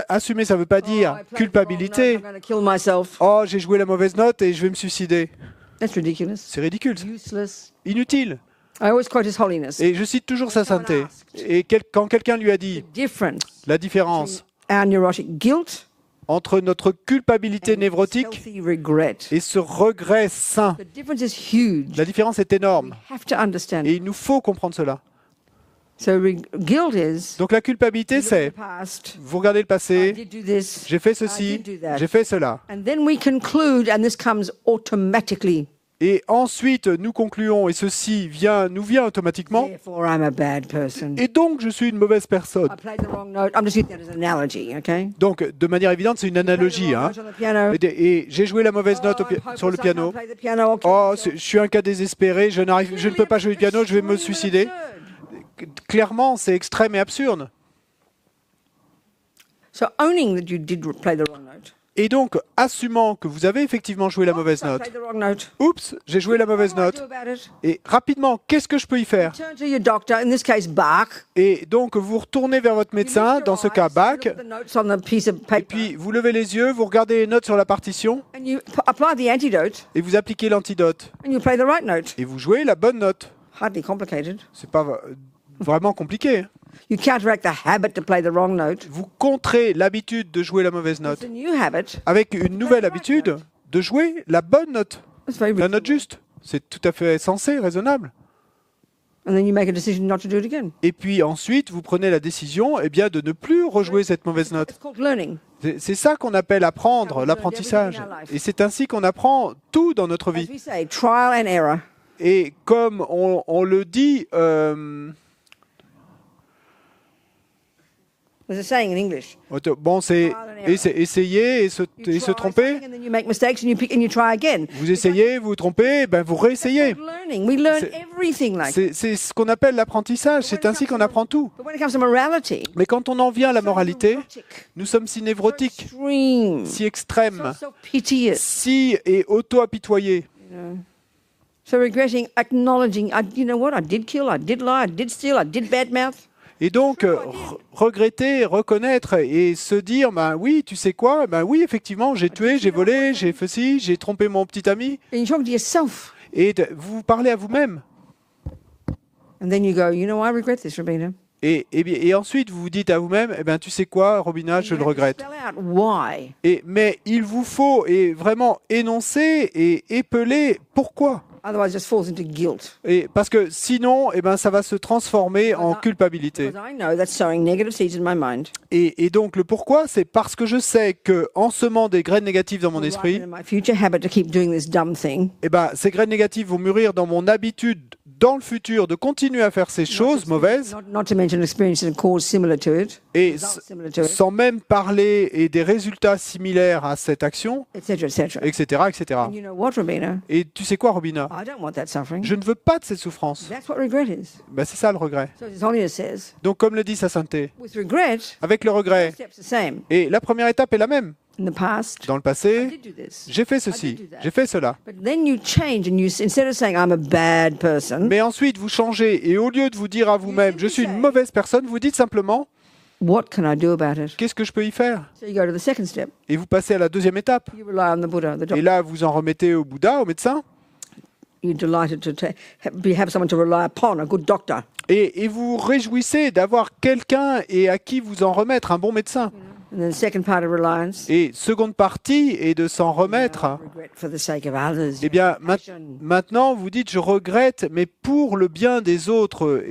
assumer, ça ne veut pas Oh, dire I played the wrong note, culpabilité. I'm going to kill myself. Oh, j'ai joué la mauvaise note et je vais me suicider. That's ridiculous. C'est ridicule, Useless. inutile. I always quote His Holiness. Et je cite toujours sa sainteté. Et quand quelqu'un lui a dit The difference la différence our neurotic guilt entre notre culpabilité and névrotique healthy regret. et ce regret sain, The difference is huge. la différence est énorme. We have to understand. Et il nous faut comprendre cela. So guilt is Donc la culpabilité, look at c'est the past. vous regardez le I passé, did do this. j'ai fait I ceci, did do that. j'ai fait cela. And then we conclude, and this comes automatically. Et ensuite, nous concluons, et ceci nous vient automatiquement, Therefore, I'm a bad person. et donc je suis une mauvaise personne. I played the wrong note. I'm just using that as an analogy, okay? Donc, de manière évidente, c'est une analogie. Played the Hein. wrong note on the piano. Et j'ai joué la mauvaise note Oh, I'm hopeless, sur le I piano. can't play the piano, I'll kill Oh, myself. je suis un cas désespéré, je ne peux pas jouer du piano, je vais me Extremely suicider. absurd. Clairement, c'est extrême et absurde. So owning that you did play the wrong note. Et donc, assumant que vous avez effectivement joué la mauvaise Oops, I note. played the wrong note. Oups, j'ai joué la mauvaise What do I note. do about it? Et rapidement, qu'est-ce que je peux y faire? Turn to your doctor, in this case, Bach. Et donc, vous retournez vers votre médecin, dans ce cas Bach, Look at the notes on the piece of et paper, puis vous levez les yeux, vous regardez les notes sur la partition, and you apply the antidote, et vous appliquez l'antidote. and you play the right note. Et vous jouez la bonne note. Hardly complicated. C'est pas vraiment compliqué. Hein. You counteract the habit to play the wrong note Vous contrez l'habitude de jouer la mauvaise with note a new habit. avec une nouvelle habitude de jouer la bonne note, That's very la note reasonable. juste. C'est tout à fait sensé, raisonnable. And then you make a decision not to do it again. Et puis ensuite, vous prenez la décision eh bien, de ne plus rejouer cette mauvaise note. It's called learning. C'est ça qu'on appelle apprendre, l'apprentissage. Et c'est ainsi qu'on apprend tout dans notre As vie. we say, trial and error. Et comme on le dit, There's a saying in English. bon, c'est essayer et se You try tromper. something and then you make mistakes and you try again. Vous essayez, vous vous trompez, ben vous réessayez. It's called learning. We learn C'est- everything like that. C'est ce qu'on appelle l'apprentissage, c'est ainsi qu'on apprend tout. But when it comes to morality, Mais quand on en vient à la moralité, neurotic, nous sommes si névrotiques, extreme, si extrêmes, so piteous. si et auto-apitoyés. So regretting, acknowledging, you know what, I did kill, I did lie, I did steal, I did badmouth. Et donc, regretter, reconnaître et se dire, ben oui, tu sais quoi, ben oui, effectivement, j'ai tué, j'ai volé, j'ai fait ci, j'ai trompé mon petit ami. And you talk to yourself. Et vous parlez à vous-même. And then you go, you know, I regret this, Rabina. Et ensuite, vous vous dites à vous-même, eh ben, tu sais quoi, Robina, je You le have to regrette. spell out why. Mais il vous faut vraiment énoncer et épeler pourquoi. Otherwise, it just falls into guilt. Et parce que sinon, eh ben, ça va se transformer en culpabilité. Because I know that's sowing negative seeds in my mind. Et donc le pourquoi, c'est parce que je sais que en semant des graines négatives dans mon Will esprit, ripen in my future habit to keep doing this dumb thing. eh ben, ces graines négatives vont mûrir dans mon habitude dans le futur de continuer à faire ces choses mauvaises, Not to mention experiences and cause similar to it, et results similar to it, sans même parler et des résultats similaires à cette action, etc., etc. etc., etc. And you know what, Robina? Et tu sais quoi, Robina? I don't want that suffering. Je ne veux pas de cette souffrance. That's what regret is. Ben, c'est ça le regret. So His Holiness says, Donc comme le dit sa sainteté, with regret, avec le the regret, step's the same. et la première étape est la même. In the past, Dans le I passé, did do this. j'ai fait I ceci, did do that. j'ai fait cela. But then you change and you, instead of saying I'm a bad person, Mais ensuite, vous changez et au lieu de vous dire à vous-même, je suis une mauvaise personne, vous dites simplement, what can I do about it? qu'est-ce que je peux y faire? So you go to the second step. Et vous passez à la deuxième étape. You rely on the Buddha, the Et doctor. là, vous en remettez au Bouddha, au médecin, You're delighted to have someone to rely upon, a good doctor. et vous réjouissez d'avoir quelqu'un et à qui vous en remettre, un bon médecin. And then the second part of reliance, Et seconde partie est de s'en remettre. regret for the sake of others. Eh bien, Passion. maintenant, vous dites, je regrette, mais pour le bien des autres,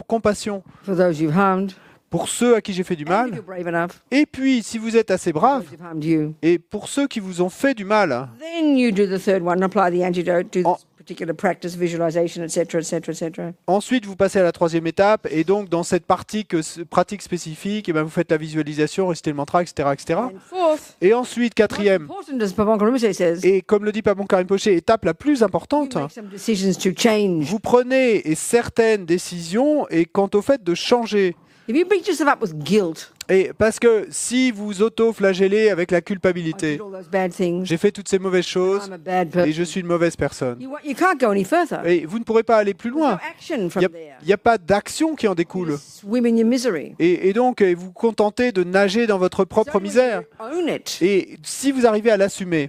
compassion For those you've harmed, pour ceux à qui j'ai fait du and if mal. you're brave enough, Et puis, si vous êtes assez those brave, who've harmed you. et pour ceux qui vous ont fait du mal, Then you do the third one, apply the antidote, do Oh. this particular practice, visualization, etc., etc., etc. ensuite vous passez à la troisième étape, et donc dans cette pratique spécifique, eh ben, vous faites la visualisation, récitez le mantra, etc., etc. And fourth, Et ensuite, most quatrième, important, as Pavanka Rinpoche says, et comme le dit Pabon Karim Poché, étape la plus you importante, make some decisions to change. vous prenez certaines décisions et quant au fait de changer. If you beat yourself up with guilt, Et parce que si vous auto-flagellez avec la I culpabilité, did all those bad things, j'ai fait toutes ces mauvaises choses I'm a bad et person, je suis une mauvaise personne, you can't go any further. et vous ne pourrez pas aller plus There's no loin. action Il from there. n'y a pas d'action qui en You découle. just swim in your misery. Et donc, vous contentez de nager dans votre So propre when misère. you own it Et si vous arrivez à l'assumer,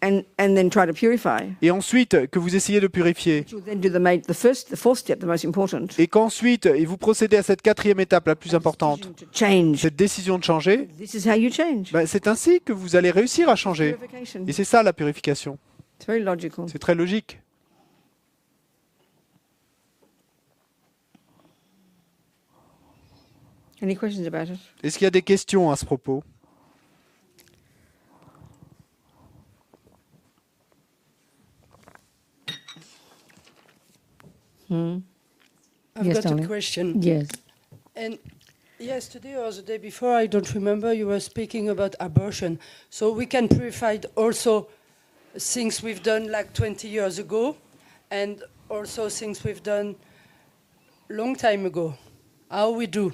and then try to purify, et ensuite que vous essayez de purifier, you'll then do the fourth step, the most important. et qu'ensuite, et vous procédez à cette quatrième étape la plus importante, Decision to change. cette décision de changer, This is how you change. ben, c'est ainsi que vous allez réussir à changer. Purification. Et c'est ça la purification. It's very logical. C'est très logique. Any questions about it? Est-ce qu'il y a des questions à ce propos? I've Yes, got darling. a question. Yes. And yesterday or the day before, I don't remember, you were speaking about abortion. So we can purify also things we've done like 20 years ago and also things we've done long time ago. How we do?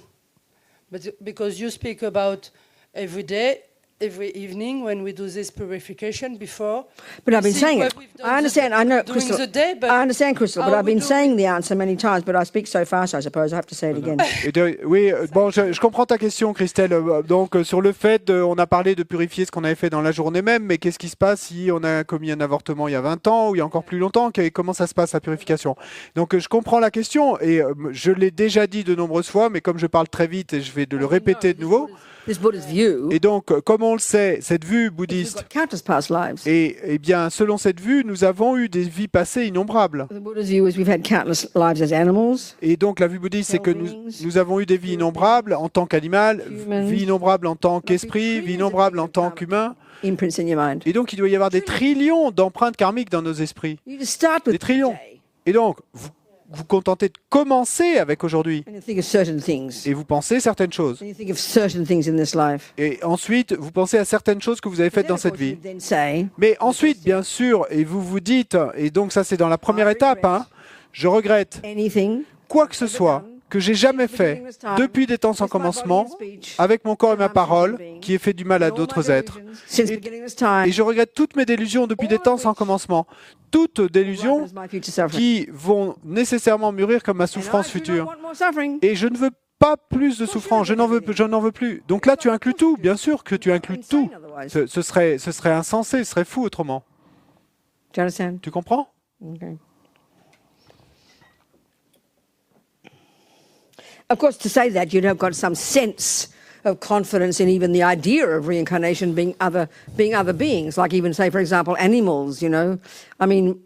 But because you speak about every day, every evening when we do this purification before. But I've we been see saying what it. we've done I understand. I know, during Crystal. the day, but I understand, Crystal, but how I've we been do saying it. the answer many times, but I speak so fast, I suppose. I have to say it again. Oui, bon, je comprends ta question, Christelle. Donc, sur le fait, on a parlé de purifier ce qu'on avait fait dans la journée même, mais qu'est-ce qui se passe si on a commis un avortement il y a 20 ans ou il y a encore plus longtemps? Comment ça se passe, la purification? Donc, je comprends la question et je l'ai déjà dit de nombreuses fois, mais comme je parle très vite, et je vais le répéter de nouveau. This Buddha's view, Et donc, comme on le sait, cette vue we've bouddhiste, got countless past lives. et bien, selon cette vue, nous avons eu des vies passées innombrables. The Buddha's view is we've had countless lives as animals, Et donc, la vue bouddhiste, c'est que nous avons eu des vies innombrables en tant qu'animal, vie innombrable en tant qu'esprit, vie innombrable en tant qu'humain. imprints in your mind. Et donc, il doit y avoir des trillions d'empreintes karmiques dans nos esprits. You just start with Des trillions. today, Et donc, vous contentez de commencer avec aujourd'hui. and you think of certain things. Et vous pensez certaines choses. And you think of certain things in this life. Et ensuite, vous pensez à certaines choses que vous avez faites Then, dans of cette course, you vie. then say, Mais ensuite, bien sûr, et vous vous dites, et donc ça c'est dans la première étape, hein, je regrette anything quoi que ce soit que j'ai jamais fait depuis des temps sans commencement, avec mon corps et ma parole, qui ait fait du mal à d'autres êtres. since Et- beginning this time, Et je regrette toutes mes délusions depuis des temps sans commencement. Toutes délusions as my future suffering. qui vont nécessairement mûrir comme ma And I souffrance do not future. want more suffering. Et je ne veux pas plus de souffrance, je n'en veux plus. Donc là, tu inclus tout, bien sûr que tu inclus tout. Insane otherwise. Ce serait insensé, ce serait fou autrement. Do you understand? Tu comprends? Okay. Of course, to say that, you'd have got some sense of confidence in even the idea of reincarnation being other beings, like even, say, for example, animals, you know. I mean,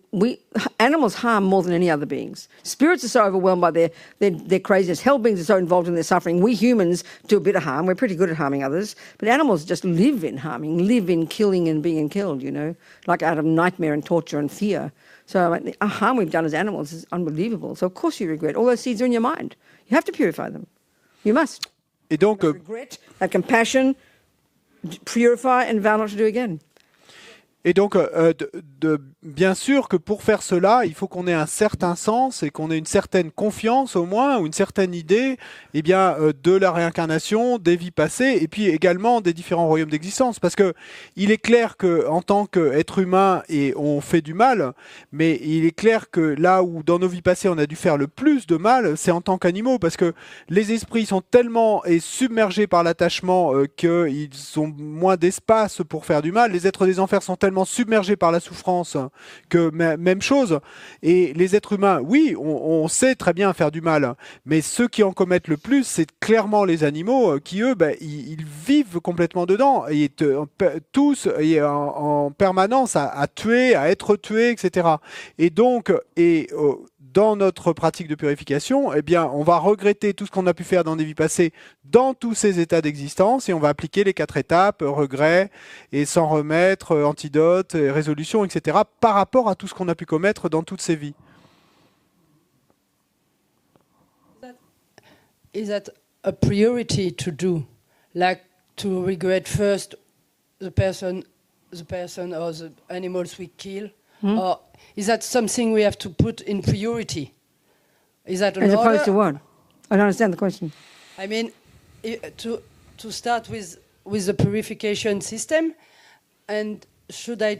animals harm more than any other beings. Spirits are so overwhelmed by their craziness. Hell beings are so involved in their suffering. We humans do a bit of harm. We're pretty good at harming others. But animals just live in harming, live in killing and being killed, you know, like out of nightmare and torture and fear. So the harm we've done as animals is unbelievable. So of course you regret. All those seeds are in your mind. You have to purify them. You must. Et donc, Regret, that compassion, purify and vow not to do again. Et donc, bien sûr que pour faire cela, il faut qu'on ait un certain sens et qu'on ait une certaine confiance au moins, ou une certaine idée de la réincarnation, des vies passées, et puis également des différents royaumes d'existence. Parce que il est clair qu'en tant qu'être humain, on fait du mal, mais il est clair que là où dans nos vies passées on a dû faire le plus de mal, c'est en tant qu'animaux, parce que les esprits sont tellement submergés par l'attachement qu'ils ont moins d'espace pour faire du mal. Les êtres des enfers sont tellement submergés par la souffrance que même chose. Et les êtres humains, oui, on sait très bien faire du mal, mais ceux qui en commettent le plus, c'est clairement les animaux qui, eux, ils vivent complètement dedans, et tous en permanence à tuer, à être tués, etc. Et donc, dans notre pratique de purification, eh bien, on va regretter tout ce qu'on a pu faire dans des vies passées dans tous ces états d'existence, et on va appliquer les 4 étapes, regret, et s'en remettre, antidote, résolution, etc., par rapport à tout ce qu'on a pu commettre dans toutes ces vies. Is that a priority to do, like to regret first the person or the animals we kill, or is that something we have to put in priority? Is that an As opposed order? to what? I don't understand the question. I mean, to start with the purification system, and should I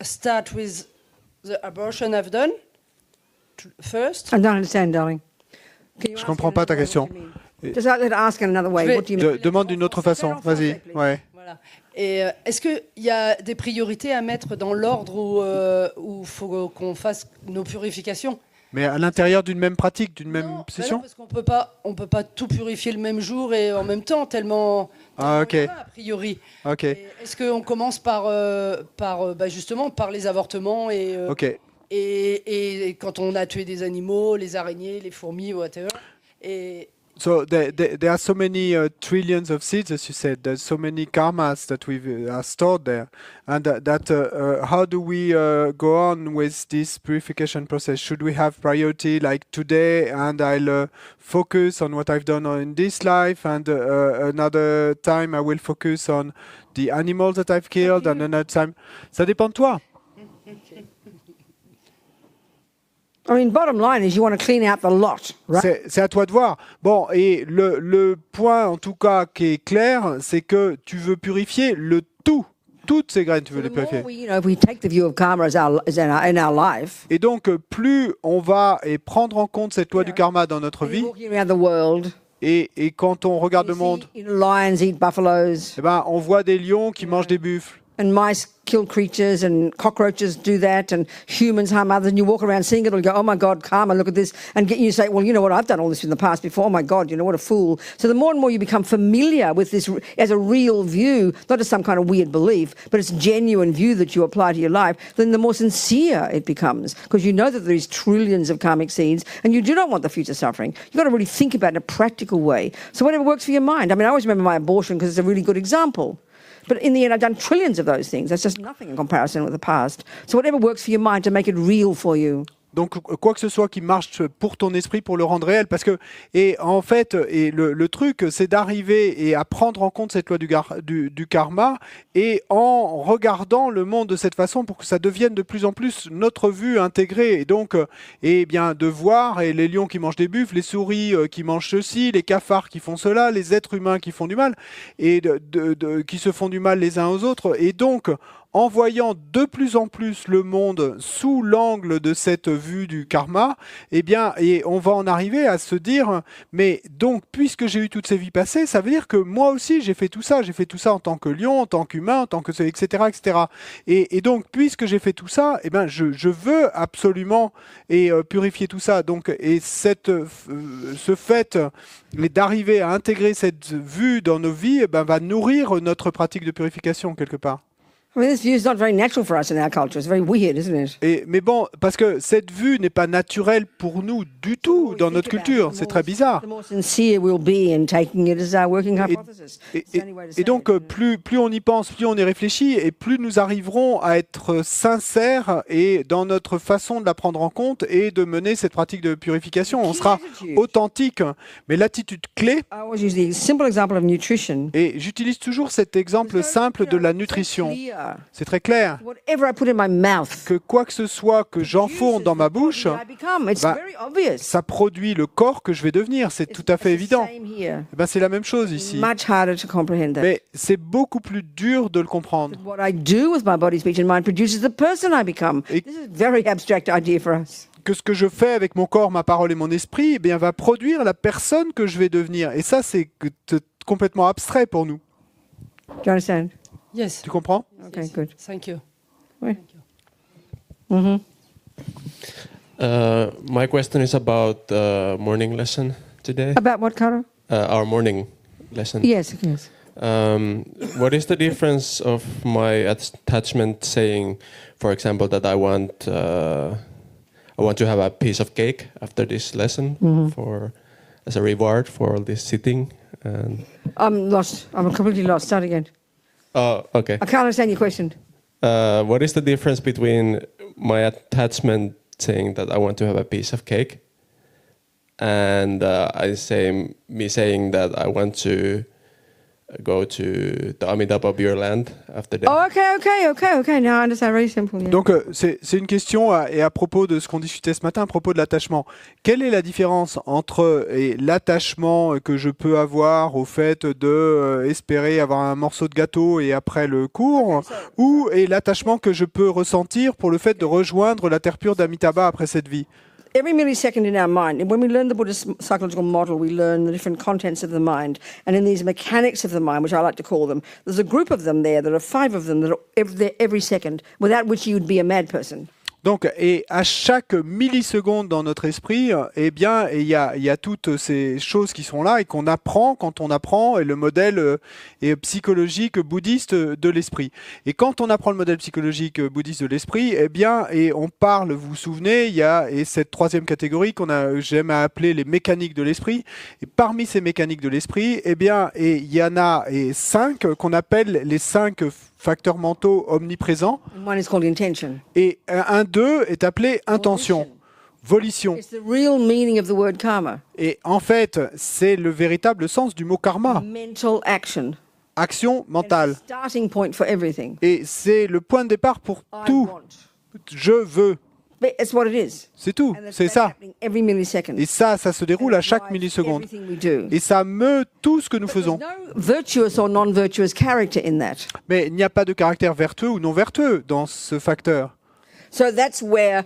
start with the abortion I've done first? I don't understand, darling. Can you Je ask comprends in pas ta another way question. what you mean? Just ask in another way. Je vais- What do you mean? Demande d'une autre façon. Vas-y. Ouais. Voilà. Et est-ce qu'il y a des priorités à mettre dans l'ordre où il faut qu'on fasse nos purifications? Mais à l'intérieur d'une même pratique, d'une même Non, session? parce qu'on on peut pas tout purifier le même jour et en même temps, tellement Ah, ok. il y en a, a priori. Ok. Et est-ce qu'on commence par justement par les avortements Ok. et quand on a tué des animaux, les araignées, les fourmis, whatever. Et So there are so many trillions of seeds, as you said. There's so many karmas that we've are stored there, and how do we go on with this purification process? Should we have priority like today, and I'll focus on what I've done in this life, and another time I will focus on the animals that I've killed, and another time. Ça dépend de toi. I mean, bottom line is you want to clean out the lot, right? C'est à toi de voir. Bon, et le point, en tout cas, qui est clair, c'est que tu veux purifier le tout. Toutes ces graines, tu veux les The more purifier. if we take the view of karma as in our life, Et donc, plus on va prendre en compte cette loi du karma dans notre and vie, you're walking around the world, et quand on regarde le you monde, see, lions eat buffaloes, eh ben, on voit des lions qui mangent des buffles. and mice kill creatures, and cockroaches do that, and humans harm others, and you walk around seeing it all, you go, oh my God, karma, look at this, and you say, well, you know what, I've done all this in the past before, oh my God, you know, what a fool. So the more and more you become familiar with this as a real view, not as some kind of weird belief, but it's a genuine view that you apply to your life, then the more sincere it becomes, because you know that there is trillions of karmic seeds, and you do not want the future suffering. You've got to really think about it in a practical way. So whatever works for your mind. I mean, I always remember my abortion because it's a really good example. But in the end, I've done trillions of those things. That's just nothing in comparison with the past. So whatever works for your mind to make it real for you. Donc, quoi que ce soit qui marche pour ton esprit, pour le rendre réel, parce que, et en fait, le truc, c'est d'arriver et à prendre en compte cette loi du karma, et en regardant le monde de cette façon pour que ça devienne de plus en plus notre vue intégrée, et donc, bien, de voir, et les lions qui mangent des buffles, les souris qui mangent ceci, les cafards qui font cela, les êtres humains qui font du mal, et qui se font du mal les uns aux autres, et donc, en voyant de plus en plus le monde sous l'angle de cette vue du karma, eh bien, et on va en arriver à se dire, mais donc, puisque j'ai eu toutes ces vies passées, ça veut dire que moi aussi, j'ai fait tout ça en tant que lion, en tant qu'humain, en tant que etc., etc. Et donc, puisque j'ai fait tout ça, eh ben, je veux absolument purifier tout ça. Donc, et ce fait d'arriver à intégrer cette vue dans nos vies, eh ben, va nourrir notre pratique de purification quelque part. I mean, this view is not very natural for us in our culture. It's very weird, isn't it? Mais bon, parce que cette vue n'est pas naturelle pour nous du tout dans notre culture, c'est très bizarre. The more sincere we'll be in taking it as our working hypothesis. It's the only way to say Et donc, it. plus on y pense, plus on y réfléchit, et plus nous arriverons à être sincères et dans notre façon de la prendre en compte et de mener cette pratique de purification. On sera authentique. Mais l'attitude clé, I always use the simple example of nutrition. et j'utilise toujours cet exemple simple de la nutrition. C'est très clair Whatever I put in my mouth, que quoi que ce soit que j'enfourne dans ma bouche, I become. It's bah, very obvious. ça produit le corps que je vais devenir. C'est tout à fait évident. Same here. Eh ben, c'est la même chose ici. Much harder to comprehend that. Mais c'est beaucoup plus dur de le comprendre. What I do with my body, speech, and mind produces the person I become. Et- This is a very abstract idea for us. Que ce que je fais avec mon corps, ma parole et mon esprit, eh bien, va produire la personne que je vais devenir. Et ça, c'est complètement abstrait pour nous. Do you understand? Yes. Tu comprends? Okay, Yes. good. Thank you. My question is about morning lesson today. About what, Carol? Our morning lesson. Yes, yes. What is the difference of my attachment saying, for example, that I want to have a piece of cake after this lesson for as a reward for all this sitting? And I'm lost. I'm completely lost. Start again. oh, okay. I can't understand your question. What is the difference between my attachment saying that I want to have a piece of cake and me saying that I want to go to the Amitabha Pure Land after that? Oh, okay. Now I understand. Very simple. Yeah. Donc, c'est une question et à propos de ce qu'on discutait ce matin, à propos de l'attachement. Quelle est la différence entre l'attachement que je peux avoir au fait de espérer avoir un morceau de gâteau et après le cours, ou l'attachement que je peux ressentir pour le fait de rejoindre la terre pure d'Amitabha après cette vie? Every millisecond in our mind, and when we learn the Buddhist psychological model, we learn the different contents of the mind. And in these mechanics of the mind, which I like to call them, there's a group of them there, there are 5 of them that are there every second, without which you would be a mad person. Donc, et à chaque milliseconde dans notre esprit, eh bien, il y a toutes ces choses qui sont là et qu'on apprend quand on apprend le modèle psychologique bouddhiste de l'esprit. Et quand on apprend le modèle psychologique bouddhiste de l'esprit, eh bien, et on parle, vous vous souvenez, il y a cette troisième catégorie j'aime à appeler les mécaniques de l'esprit. Et parmi ces mécaniques de l'esprit, eh bien, il y en a 5 qu'on appelle les 5 facteurs mentaux omniprésents. And one is called intention. Et un d'eux est appelé intention, volition. It's the real meaning of the word karma. Et en fait, c'est le véritable sens du mot karma, Mental action. action mentale. It's the starting point for everything. Et c'est le point de départ pour I tout. want. Je veux, But it's what it is. c'est tout, And c'est that's ça. happening every millisecond. Et ça se déroule à And it chaque drives milliseconde. everything we do. Et ça meut tout ce que nous There's faisons. no virtuous or non-virtuous character in that. Mais il n'y a pas de caractère vertueux ou non vertueux dans ce facteur. So that's where,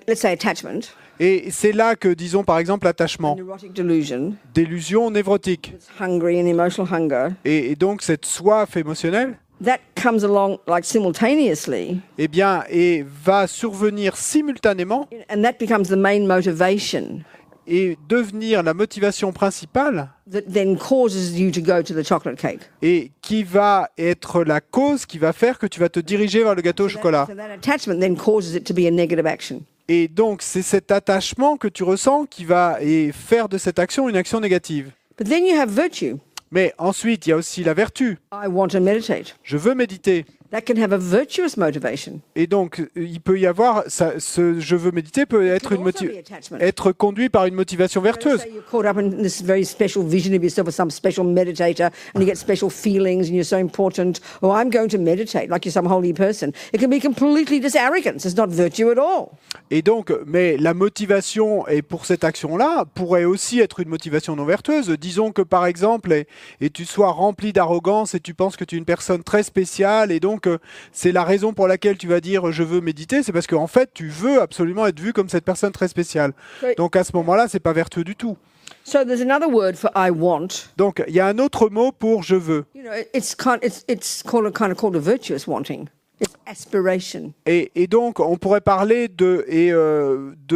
let's say, attachment, Et c'est là que, disons par exemple, l'attachement, neurotic delusion, d'illusion névrotique, hungry and emotional hunger, et donc cette soif émotionnelle, that comes along like simultaneously, eh bien, et va survenir simultanément and that becomes the main motivation et devenir la motivation principale that then causes you to go to the chocolate cake. et qui va être la cause qui va faire que tu vas te diriger vers le gâteau au chocolat. So that attachment then causes it to be a negative action. Et donc, c'est cet attachement que tu ressens qui va faire de cette action une action négative. But then you have virtue. Mais ensuite, il y a aussi la vertu. I want to meditate. Je veux méditer. That can have a virtuous motivation. Et donc, il peut y avoir, ce je veux méditer peut être, It can also be attachment. être conduit par une motivation vertueuse. Say you're caught up in this very special vision of yourself as some special meditator and you get special feelings and you're so important. Oh, I'm going to meditate like you're some holy person. It can be completely just arrogance. It's not virtue at all. Et donc, mais la motivation et pour cette action-là pourrait aussi être une motivation non vertueuse. Disons que par exemple, et tu sois rempli d'arrogance et tu penses que tu es une personne très spéciale et donc donc c'est la raison pour laquelle tu vas dire je veux méditer, c'est parce qu'en fait tu veux absolument être vu comme cette personne très spéciale. Oui. Donc à ce moment-là, c'est pas vertueux du tout. So there's another word for I want. Donc il y a un autre mot pour je veux. You know, it's called a virtuous wanting. It's aspiration. Et donc, on pourrait parler de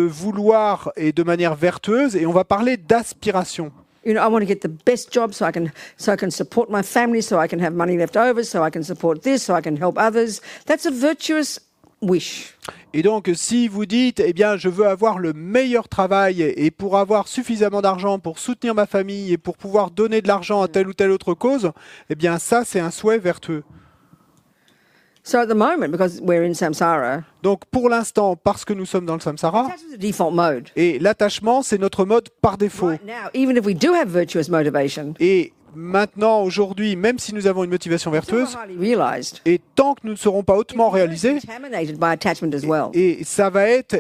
vouloir et de manière vertueuse, et on va parler d'aspiration. You know, I want to get the best job so I can support my family, so I can have money left over, so I can support this, so I can help others. That's a virtuous wish. Et donc, si vous dites, eh bien, je veux avoir le meilleur travail et pour avoir suffisamment d'argent pour soutenir ma famille et pour pouvoir donner de l'argent à telle ou telle autre cause, eh bien, ça, c'est un souhait vertueux. So at the moment, because we're in samsara, Donc, pour l'instant, parce que nous sommes dans le samsara, attachment is a default mode. et l'attachement, c'est notre mode par défaut. Right now, even if we do have virtuous motivation, Et maintenant, aujourd'hui, même si nous avons une motivation it's not vertueuse, highly realized. et tant que nous ne serons pas hautement réalisés, Contaminated by attachment as well. et ça va être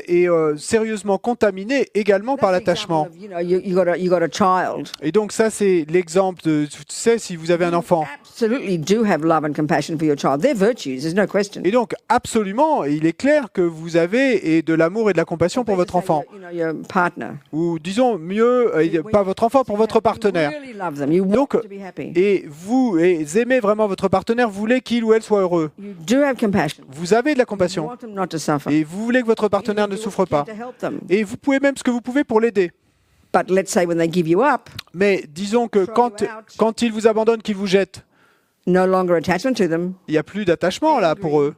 sérieusement contaminé également par That's the l'attachement. example of, you know, you got a child. Et donc ça, c'est l'exemple de, tu sais, si vous avez un enfant. Absolutely do have love and compassion for your child. They're virtues, there's no question. Et donc, absolument, il est clair que vous avez de l'amour et de la compassion pour votre enfant. You know, your partner. Ou disons mieux, pas votre enfant, pour votre partenaire. You really love them. You want Donc, them to be happy. et vous aimez vraiment votre partenaire, vous voulez qu'il ou elle soit heureux. You do have compassion. Vous avez de la You compassion. want them not to suffer. Et vous voulez que votre partenaire ne You do souffre what you pas. can to help them. Et vous pouvez même ce que vous pouvez pour l'aider. But let's say when they give you up, Mais disons que quand il vous abandonne, qu'il vous jette, no longer attachment to them. il n'y a plus d'attachement là pour eux.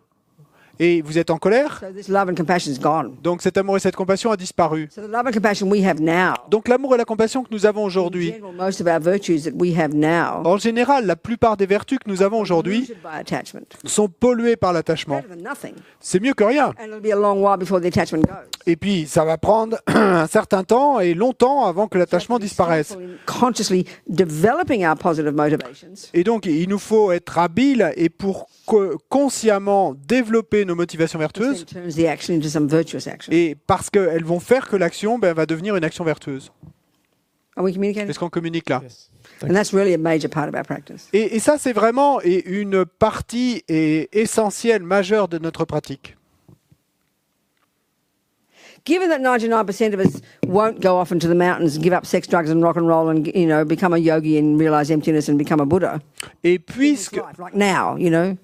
Et vous êtes en colère, So this love and compassion is gone. donc cet amour et cette compassion a disparu. So the love and compassion we have now, Donc l'amour et la compassion que nous avons in aujourd'hui, general, most of our virtues that we have now, en général, la plupart des vertus que nous avons aujourd'hui polluted by attachment. sont polluées par l'attachement. Better than nothing. C'est mieux que rien. And it'll be a long while before the attachment goes. Et puis, ça va prendre un certain temps et longtemps avant que l'attachement disparaisse. Consciously developing our positive motivations. Et donc, il nous faut être habile et pour consciemment développer nos motivations vertueuses, Then turns the action into some virtuous action. et parce qu'elles vont faire que l'action va devenir une action vertueuse. Are we communicating? Est-ce qu'on communique là? And that's really a major part of our practice. Et ça, c'est vraiment une partie essentielle, majeure de notre pratique. Given that 99% of us won't go off into the mountains and give up sex, drugs, and rock and roll, and become a yogi and realize emptiness and become a Buddha, Et in this puisque life, like now,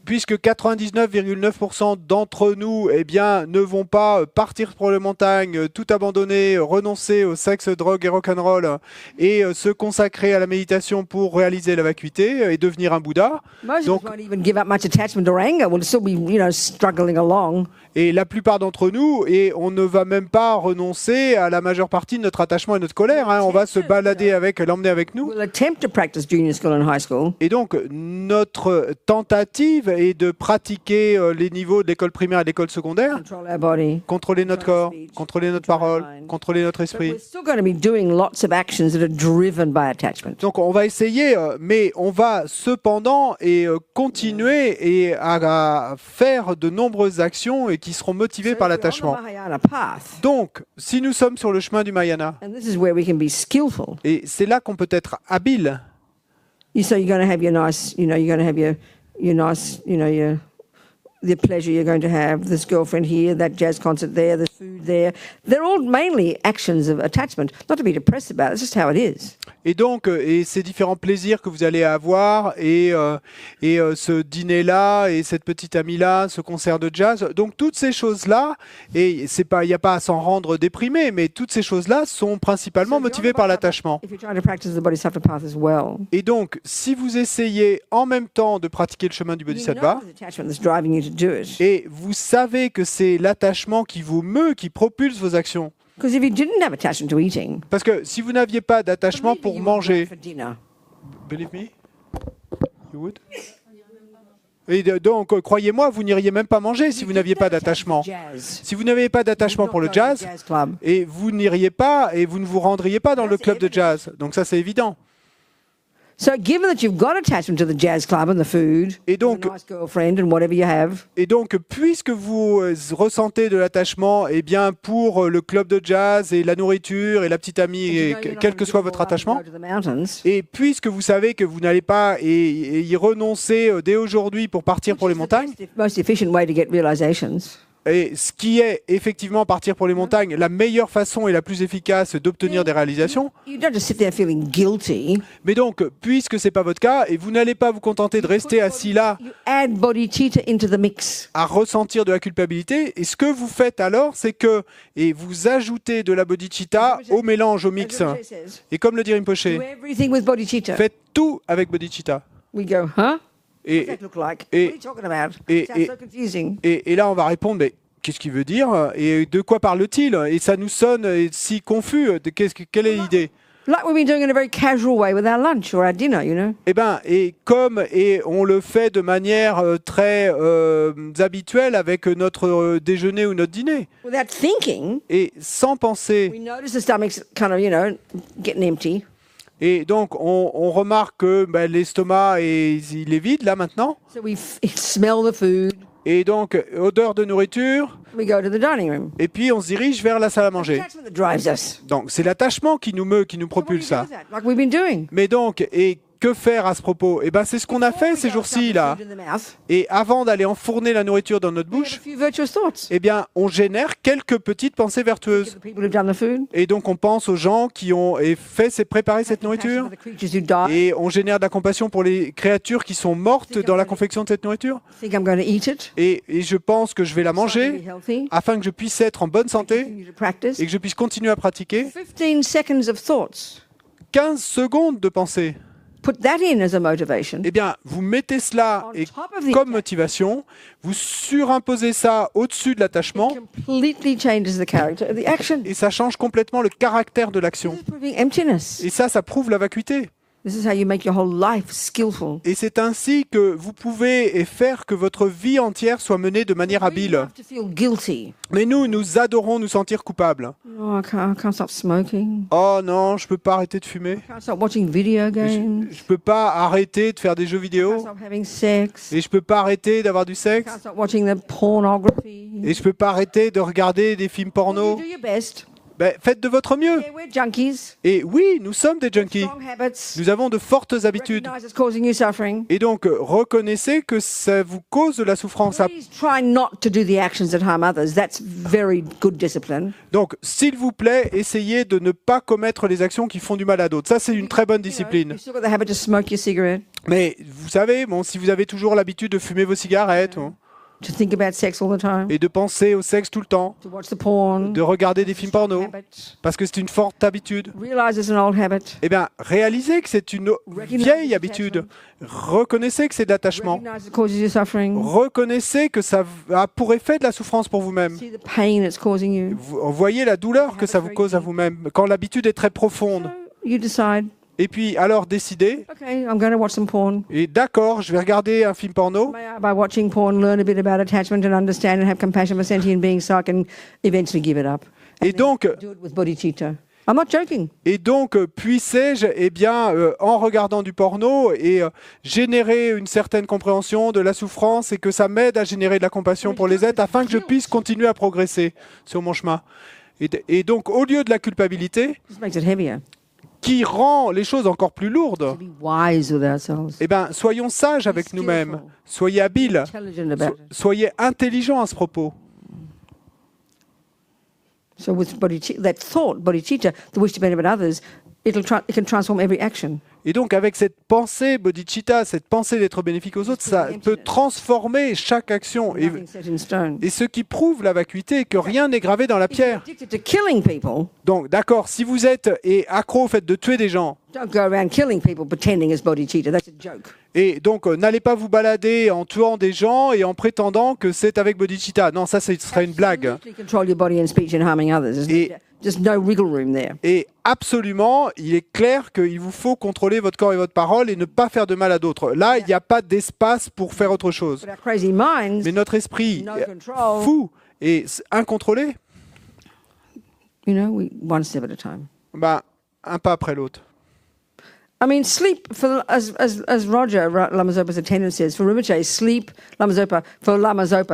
puisque 99,9% d'entre nous ne vont pas partir pour les montagnes, tout abandonner, renoncer au sexe, drogue et rock'n'roll et se consacrer à la méditation pour réaliser la vacuité et devenir un Bouddha. most Donc- of us won't even give up much attachment or anger. We'll still be, struggling along. Et la plupart d'entre nous, et on ne va même pas renoncer à la majeure partie de notre attachement et notre colère. On va se balader avec, l'emmener avec nous. We'll attempt to practice junior school and high school. Et donc, notre tentative est de pratiquer les niveaux de l'école primaire et de l'école secondaire, Control our body. contrôler notre corps, contrôler notre parole, contrôler notre But esprit. we're still going to be doing lots of actions that are driven by attachment. Donc, on va essayer, mais on va cependant continuer à faire de nombreuses actions et qui seront motivées So par if we're on the l'attachement. Mahayana path, Donc, si nous sommes sur le chemin du Mahayana, and this is where we can be skillful. et c'est là qu'on peut être habile, So you're going to have your nice, you're going to have your nice, the pleasure you're going to have, this girlfriend here, that jazz concert there, the food there. They're all mainly actions of attachment. Not to be depressed about it, it's just how it is. et donc ces différents plaisirs que vous allez avoir et ce dîner-là et cette petite amie-là, ce concert de jazz, donc toutes ces choses-là, et c'est pas, il n'y a pas à s'en rendre déprimé, mais toutes ces choses-là sont principalement So if motivées you're on par the l'attachement. If you're trying to practice the Bodhisattva path as well, Et donc, si vous essayez en même temps de pratiquer le chemin du you know Bodhisattva, it's attachment that's driving you to do it. et vous savez que c'est l'attachement qui vous meut, qui propulse vos actions. Because if you didn't have attachment to eating, Parce que si vous n'aviez pas d'attachement believe me, pour you would go manger, for dinner. believe me, you would. Et donc, croyez-moi, vous n'iriez même pas manger si vous n'aviez pas d'attachement. Jazz. Si vous n'avez pas d'attachement pour le jazz, Club. et vous n'iriez pas et vous ne vous rendriez pas dans le club de jazz. Donc ça, c'est évident. So, given that you've got attachment to the jazz club and the food, Et donc- and a nice girlfriend and whatever you have, Et donc, puisque vous ressentez de l'attachement, eh bien, pour le club de jazz et la nourriture et la petite amie, and you et know you're not quel gonna que give soit it votre all up and attachement, go to the mountains, et puisque vous savez que vous n'allez pas y renoncer dès aujourd'hui pour partir pour les montagnes, most efficient way to get realizations. et ce qui est effectivement partir pour les montagnes, la meilleure façon et la plus efficace d'obtenir des réalisations. You don't just sit there feeling guilty. Mais donc, puisque c'est pas votre cas, et vous n'allez pas vous contenter de rester assis là You add bodhicitta into the mix. à ressentir de la culpabilité, et ce que vous faites alors, c'est que et vous ajoutez de la bodhicitta au mélange, au mix. As Rinpoche says, Et comme le dit do Rinpoche, everything with bodhicitta. faites tout avec bodhicitta. We go, huh? What does Et, that look like? et- What are you talking about? et- Sounds et- so confusing. et là, on va répondre, mais qu'est-ce qu'il veut dire et de quoi parle-t-il? Et ça nous sonne si confus. Quelle est l'idée? Like we've been doing in a very casual way with our lunch or our dinner, you know. Eh ben, et on le fait de manière très habituelle avec notre déjeuner ou notre dîner, Without thinking, et sans penser. we notice the stomach's kind of, you know, getting empty. Et donc, on remarque que ben, l'estomac il est vide là maintenant. So we smell the food. Et donc, odeur de nourriture. We go to the dining room. Et puis, on se dirige vers la salle à It's manger. attachment that drives us. Donc, c'est l'attachement qui nous meut, qui nous So what do you propulse do ça. with that? Like we've been doing. Mais donc, et que faire à ce propos? Eh ben, c'est ce qu'on a fait ces jours-ci là. Food in the mouth, Et avant d'aller enfourner la nourriture dans notre we have a bouche, few virtuous thoughts. eh bien, on génère quelques petites pensées vertueuses. The people who've done the food. Et donc, on pense aux gens qui ont préparé cette nourriture. Compassion for the creatures who die. Et on génère de la compassion pour les créatures qui sont mortes dans la confection de cette nourriture. Think I'm going to eat it. Et je pense que je vais la So I can manger be healthy. afin que je puisse être en bonne santé Continue to practice. et que je puisse continuer à pratiquer. 15 seconds of thoughts. 15 secondes de pensée. Put that in as a motivation. Eh bien, vous mettez cela On et top of the comme attack. motivation, vous surimposez ça au-dessus de l'attachement Completely changes the character of the action. et ça change complètement le caractère de l'action. This is proving emptiness. Et ça prouve la vacuité. This is how you make your whole life skillful. Et c'est ainsi que vous pouvez faire que votre vie entière soit menée de manière We habile. love to feel guilty. Mais nous adorons nous sentir coupables. Oh, I can't stop smoking. Oh non, je peux pas arrêter de fumer. I can't stop watching video games. Je peux pas arrêter de faire des jeux I can't vidéo. stop having sex. Et je peux pas arrêter d'avoir du I sexe. can't stop watching the pornography. Et je peux pas arrêter de regarder des films Well, porno. you do your best. Ben, faites de votre mieux. Yeah, we're junkies. Et oui, nous sommes des junkies. Strong habits. Nous avons de fortes habitudes. Recognize it's causing you suffering. Et donc, reconnaissez que ça vous cause de la souffrance. Please try not to do the actions that harm others. That's very good discipline. Donc, s'il vous plaît, essayez de ne pas commettre les actions qui font du mal à d'autres. Ça, c'est une très bonne You know, discipline. you've still got the habit to smoke your cigarette, Mais vous savez, bon, si vous avez toujours l'habitude de fumer vos cigarettes to think about sex all the time, et de penser au sexe tout le temps, to watch the porn. de regarder des films porno, Habit. parce que c'est une forte habitude, Realize it's an old habit. eh bien, réalisez que c'est une vieille habitude. Reconnaissez que c'est de l'attachement. Recognize it causes you suffering. Reconnaissez que ça a pour effet de la souffrance pour vous-même. See the pain it's causing you. Vous voyez la douleur que ça vous cause à vous-même quand l'habitude est très profonde. So you decide, Et puis, alors, décidez. okay, I'm going to watch some porn. Et d'accord, je vais regarder un film porno. May I, by watching porn, learn a bit about attachment and understand and have compassion for sentient beings so I can eventually give it up. Et donc, Do it with bodhicitta. I'm not joking. puissais-je, eh bien, en regardant du porno et générer une certaine compréhension de la souffrance et que ça m'aide à générer de la compassion pour les êtres afin que je puisse continuer à progresser sur mon chemin. Et donc, au lieu de la culpabilité, This makes it heavier. qui rend les choses encore plus lourdes, To be wise with ourselves. eh bien, soyons sages avec nous-mêmes, soyez habiles, Intelligent about it. soyez intelligents à ce propos. So with bodhicitta, that thought, bodhicitta, the wish to benefit others, it can transform every action. Et donc, avec cette pensée bodhicitta, cette pensée d'être bénéfique aux autres, ça peut transformer chaque action. Nothing set in stone. Et ce qui prouve la vacuité, que rien n'est gravé dans la If you're pierre. addicted to killing people, Donc, d'accord, si vous êtes accro au fait de tuer des gens, don't go around killing people pretending it's bodhicitta. That's a joke. et donc n'allez pas vous balader en tuant des gens et en prétendant que c'est avec bodhicitta. Non, ça, ce serait une blague. Absolutely control your body and speech and harming others. Et- Just no wriggle room there. Et absolument, il est clair qu'il vous faut contrôler votre corps et votre parole et ne pas faire de mal à d'autres. Là, il n'y a pas d'espace pour faire autre chose. But our crazy minds, Mais notre esprit no control. fou et incontrôlé, you know, we one step at a time. ben, un pas après l'autre. I mean, sleep, as Roger Lama Zopa's attendant says, for Rinpoche,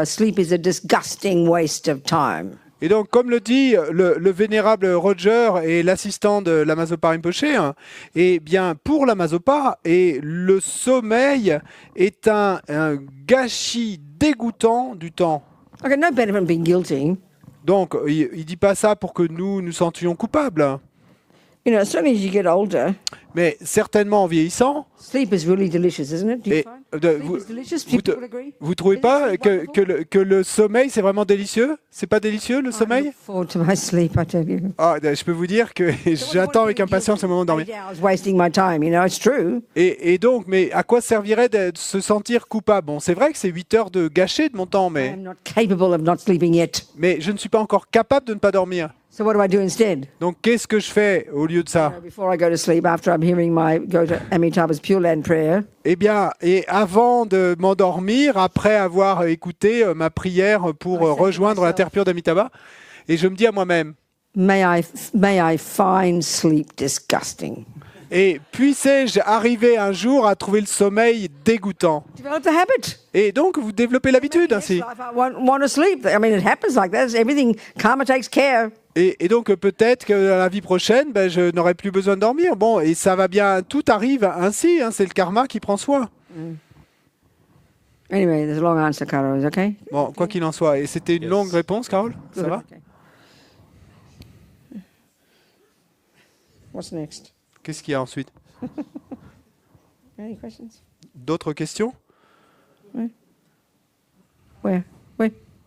sleep is a disgusting waste of time. Et donc, comme le dit le vénérable Roger et l'assistant de Lama Zopa Rinpoche, hein, eh bien, pour Lama Zopa, le sommeil est un gâchis dégoûtant du temps. Okay, no benefit from being guilty. Donc, il dit pas ça pour que nous nous sentions coupables. You know, certainly as you get older, Mais certainement en vieillissant, sleep is really delicious, isn't it? Do you et, find? de- Sleep is delicious. vous, People agree? vous trouvez Isn't pas sleep que, wonderful? que le sommeil c'est vraiment délicieux? C'est pas délicieux le I sommeil? look forward to my sleep, I tell you. Ah, je peux vous dire que j'attends avec impatience le moment de dormir. 8 hours wasting my time, you know, it's true. Et donc, mais à quoi servirait de se sentir coupable? Bon, c'est vrai que c'est 8 heures de gâcher de mon temps, I mais am not capable of not sleeping yet. je ne suis pas encore capable de ne pas dormir. So what do I do instead? Donc, qu'est-ce que je fais au lieu de ça? Before I go to sleep, after I'm hearing go to Amitabha's Pure Land prayer, Eh bien, et avant de m'endormir, après avoir écouté ma prière pour rejoindre la terre pure d'Amitabha, et je me dis à moi-même, may I find sleep disgusting. et puissais-je arriver un jour à trouver le sommeil dégoûtant? Develop the habit. Et donc, vous développez l'habitude Yes, ainsi. if I want to sleep, I mean, it happens like that. Everything, karma takes care. Et donc, peut-être que dans la vie prochaine, je n'aurai plus besoin de dormir. Bon, et ça va bien, tout arrive ainsi, hein, c'est le karma qui prend soin. Anyway, there's a long answer, Carol, is okay? Bon, quoi qu'il en soit. Et c'était une Yes. longue réponse, Carole? Ça Good, va? okay. What's next? Qu'est-ce qu'il y a ensuite? Any questions? D'autres questions? Where?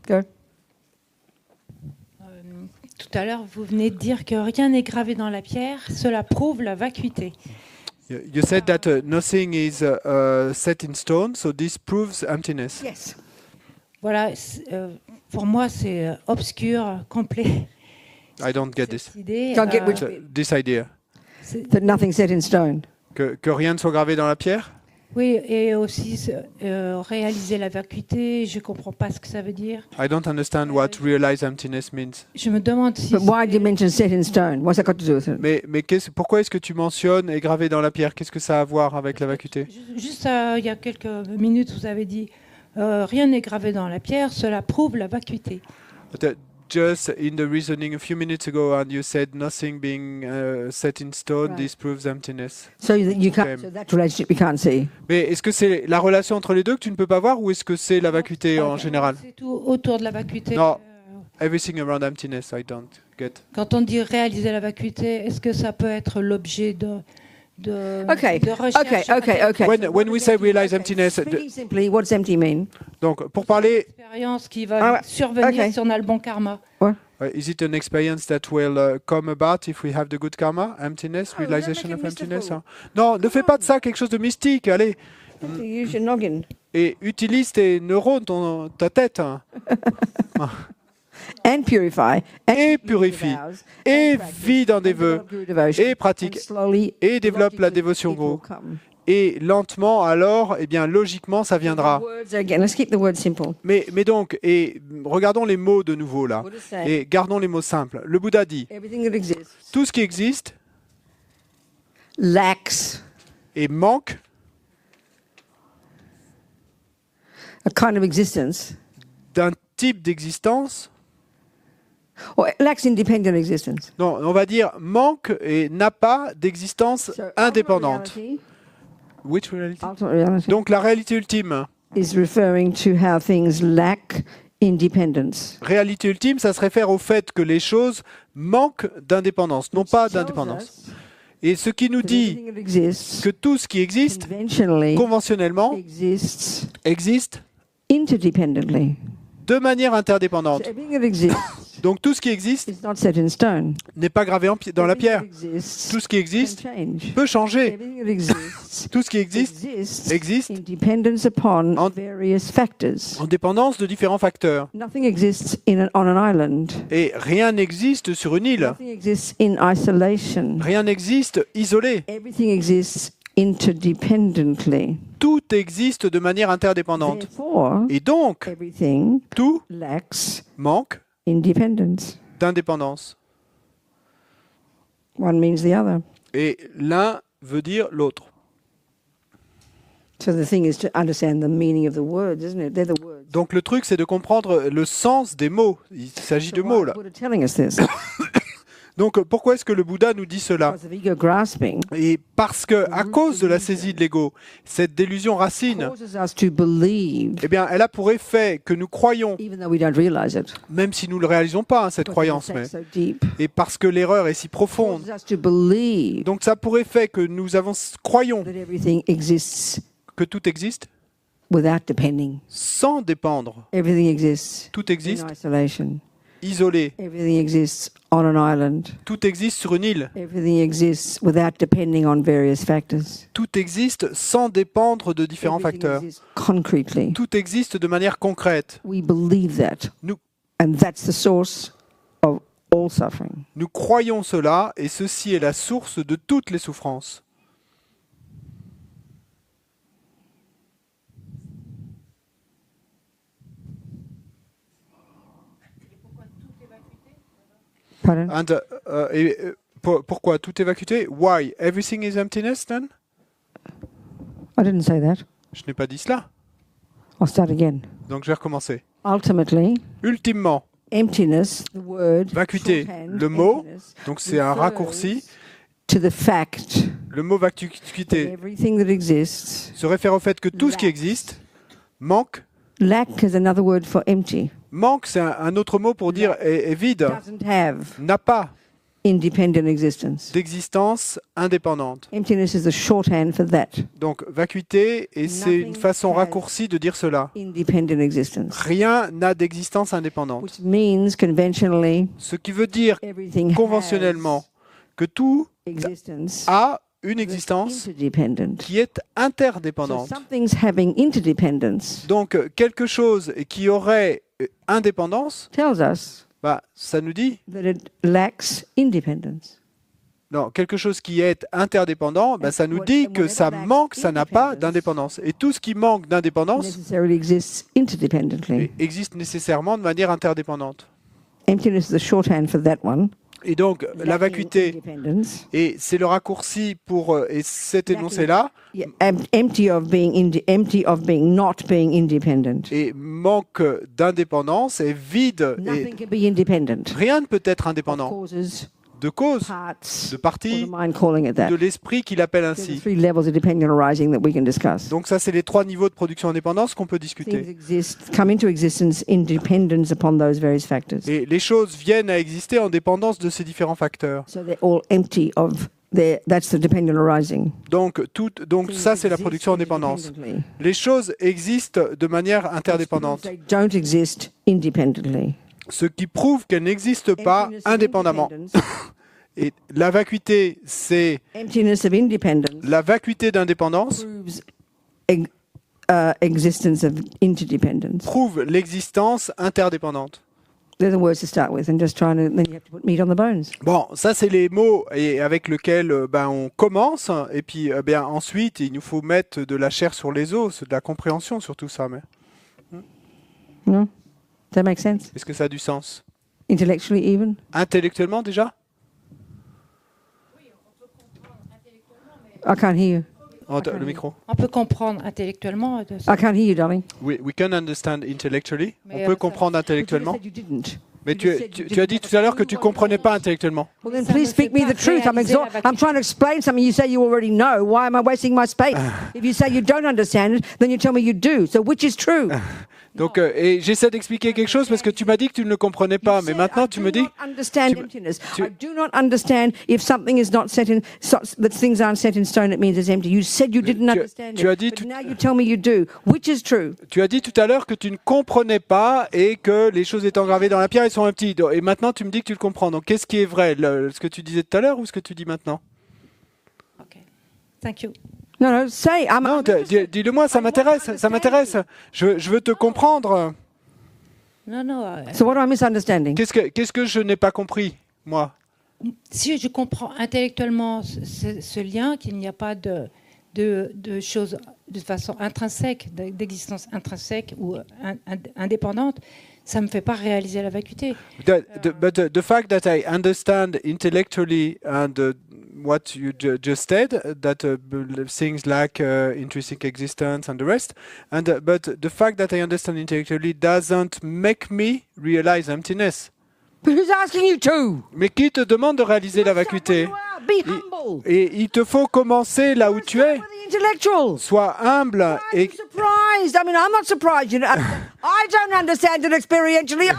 Go. Tout à l'heure, vous venez de dire que rien n'est gravé dans la pierre. Cela prouve la vacuité. You said that nothing is set in stone, so this proves emptiness. Yes. Voilà, pour moi, c'est obscur, complet. I don't get this. Cette idée, Can't get which So, this idea. That nothing's set in stone. Que rien ne soit gravé dans la pierre? oui, et aussi réaliser la vacuité, je ne comprends pas ce que ça veut dire. I don't understand what realize emptiness means. Je me demande si But why do you mention set in stone? What's that got to do with it? Mais pourquoi est-ce que tu mentionnes est gravé dans la pierre? Qu'est-ce que ça a à voir avec la vacuité? juste il y a quelques minutes, vous avez dit rien n'est gravé dans la pierre, cela prouve la vacuité. Just in the reasoning a few minutes ago, and you said nothing being set in stone, Right. this proves emptiness. So you can't. Okay. So that relationship you can't see. Mais est-ce que c'est la relation entre les deux que tu ne peux pas voir, ou est-ce que c'est la vacuité en général? C'est tout autour de la vacuité. Non. Everything around emptiness, I don't get. Quand on dit réaliser la vacuité, est-ce que ça peut être l'objet de Okay. recherche Okay. When we say realize emptiness, Speaking simply, what does empty mean? donc pour parler, expérience qui va Ah ouais. survenir Ok. si on a le bon karma. is it an experience that will come about if we have the good karma? Emptiness, Oh, realization don't of make it emptiness. mystical. Hein? Non, ne fais pas de ça quelque chose de mystique. Allez, You use your noggin. et utilise tes neurones, ta tête, hein. And purify. And Et keep using purifie. the vows, Et and practice, vis dans des and vœux. develop guru devotion, Et pratique. and slowly, Et développe la logically, dévotion it will gros. come. Et lentement, alors, eh bien, logiquement, ça viendra. Words again. Let's keep the words simple. Mais donc, et regardons les mots de nouveau là. Buddha said, Et gardons les mots simples. Le Bouddha dit, everything that exists tout ce qui existe lacks et manque a kind of existence, d'un type d'existence, or it lacks independent existence. non, on va dire manque et n'a pas d'existence So indépendante. ultimate Which reality? reality Donc la réalité ultime. is referring to how things lack independence. Réalité ultime, ça se réfère au fait que les choses manquent d'indépendance, non pas Tells d'indépendance. us Et ce qui nous that dit everything that exists que tout ce qui existe, conventionally conventionnellement, exists existe interdependently. de manière So interdépendante. everything that exists Donc tout ce qui existe is not set in stone. n'est pas gravé dans la Everything pierre. that exists Tout ce qui can existe change. peut changer. Everything that exists Tout ce qui existe existe in dependence upon en- various factors. en dépendance de différents facteurs. Nothing exists on an island. Et rien n'existe sur une île. Nothing exists in isolation. Rien n'existe isolé. Everything exists interdependently. Tout existe de manière interdépendante. Therefore, Et donc, everything tout lacks manque independence. d'indépendance. One means the other. Et l'un veut dire l'autre. So the thing is to understand the meaning of the words, isn't it? They're the words. Donc le truc, c'est de comprendre le sens des mots. Il s'agit So de why mots is là. Buddha telling us this? Donc pourquoi est-ce que le Bouddha nous dit cela? Because of ego grasping Et parce que, à cause de la saisie de l'ego, cette délusion racine, causes us to believe, eh bien, elle a pour effet que nous croyons, even though we don't realize it. même si nous ne le réalisons pas, hein, cette Because croyance, it's mais, so deep. et parce que l'erreur est si profonde. Causes us to believe Donc ça a pour effet que nous croyons that everything exists que tout existe without depending. sans dépendre. Everything exists Tout in existe isolation. isolé. Everything exists on an island. Tout existe sur une île. Everything exists without depending on various factors. Tout existe sans dépendre de différents Everything facteurs. exists concretely. Tout existe de manière concrète. We believe that. Nous- And that's the source of all suffering. Nous croyons cela et ceci est la source de toutes les souffrances. Pardon? And, pourquoi tout est vacuité? Why? Everything is emptiness then? I didn't say that. Je n'ai pas dit cela. I'll start again. Donc je vais recommencer. Ultimately, Ultimement, emptiness, the word, vacuité, shorthand, le mot, emptiness, donc c'est un refers raccourci. to the fact Le mot that vacuité everything that exists, se réfère au fait que tout ce qui lacks. existe manque. lack is another word for empty, Manque, c'est un autre mot pour dire est vide, doesn't have n'a pas independent existence. d'existence indépendante. Emptiness is the shorthand for that, Donc vacuité, et c'est une Nothing façon has- raccourcie de dire cela. independent existence, Rien n'a d'existence indépendante. which means conventionally Ce qui veut dire everything conventionnellement que tout has existence a une that's existence interdependent. qui est So interdépendante. something's having interdependence Donc quelque chose qui aurait indépendance, tells us bah, ça nous dit, that it lacks independence. non, quelque chose qui est interdépendant, bah, ça nous what- dit and que whatever ça lacks manque, ça n'a pas independence d'indépendance. Et tout ce qui manque d'indépendance Necessarily exists interdependently. existe nécessairement de manière interdépendante. Emptiness is the shorthand for that one. Et donc la Lacking vacuité, independence. et c'est le raccourci pour et cet Lacking- énoncé-là, Yeah, empty of being not being independent. et manque d'indépendance, est vide, et Nothing can be independent. rien ne peut être Of indépendant. causes, De cause, parts, de or partie, the mind calling it that. de l'esprit qu'il appelle There are ainsi. three levels of dependent arising that we can discuss. Donc ça, c'est les 3 niveaux de production indépendance qu'on peut Things discuter. exist, come into existence in dependence upon those various factors. Et les choses viennent à exister en dépendance de ces différents facteurs. So they're all empty of that's the dependent arising. Donc Things ça, c'est la exist production indépendance. independently. Les choses existent de manière interdépendante, They don't exist independently. ce qui prouve qu'elles n'existent pas Emptiness of indépendamment. independence- Et la vacuité, c'est Emptiness of independence la vacuité d'indépendance, proves existence of interdependence. prouve l'existence interdépendante. They're the words to start with, and just trying to. Then you have to put meat on the bones. Bon, ça c'est les mots et avec lesquels on commence, et puis bien ensuite il nous faut mettre de la chair sur les os, de la compréhension sur tout ça. Mais No, does that make sense? est-ce que ça a du sens? Intellectually, even. Intellectuellement déjà? I can't hear you. Le micro. On peut comprendre intellectuellement. I can't hear you, darling. We can understand intellectually. Mais, On peut ça- comprendre But you intellectuellement. said you didn't. Mais you tu said you as dit didn't tout à l'heure que have tu a clue what comprenais it pas was. intellectuellement. Well, then Ça please me speak fait me pas the truth. réaliser la I'm trying to explain something you say you already know. Why am I wasting my space? If you say you don't understand it, then you tell me you do. So which is true? Donc, et j'essaie d'expliquer quelque chose parce que tu m'as dit que tu ne le comprenais pas, mais said, maintenant I tu do me dis. not understand tu- emptiness. tu- I do not understand if something is not set in, that things aren't set in stone. It means it's empty. You said you didn't understand tu as it, dit but tout- now you tell me you do. Which is true? Tu as dit tout à l'heure que tu ne comprenais pas et que les choses étant gravées dans la pierre, elles sont petites. Et maintenant, tu me dis que tu le comprends. Donc, qu'est-ce qui est vrai, ce que tu disais tout à l'heure ou ce que tu dis maintenant? Ok. Thank you. No, no. Say. Non, dis-le-moi, ça m'intéresse. Ça m'intéresse. Je veux te comprendre. Non, non. So what am I misunderstanding? Qu'est-ce que je n'ai pas compris, moi? Si je comprends intellectuellement ce lien, qu'il n'y a pas de choses de façon intrinsèque, d'existence intrinsèque ou indépendante, ça ne me fait pas réaliser la vacuité. But the fact that I understand intellectually and what you just said, that things like intrinsic existence and the rest, but the fact that I understand intellectually doesn't make me realize emptiness. But who's asking you to? Mais qui te demande de réaliser la vacuité? Be humble. Et il te faut commencer là où tu es. For the intellectuals. Sois humble Why are et you surprised? I mean, I'm not surprised. You know, I don't understand it experientially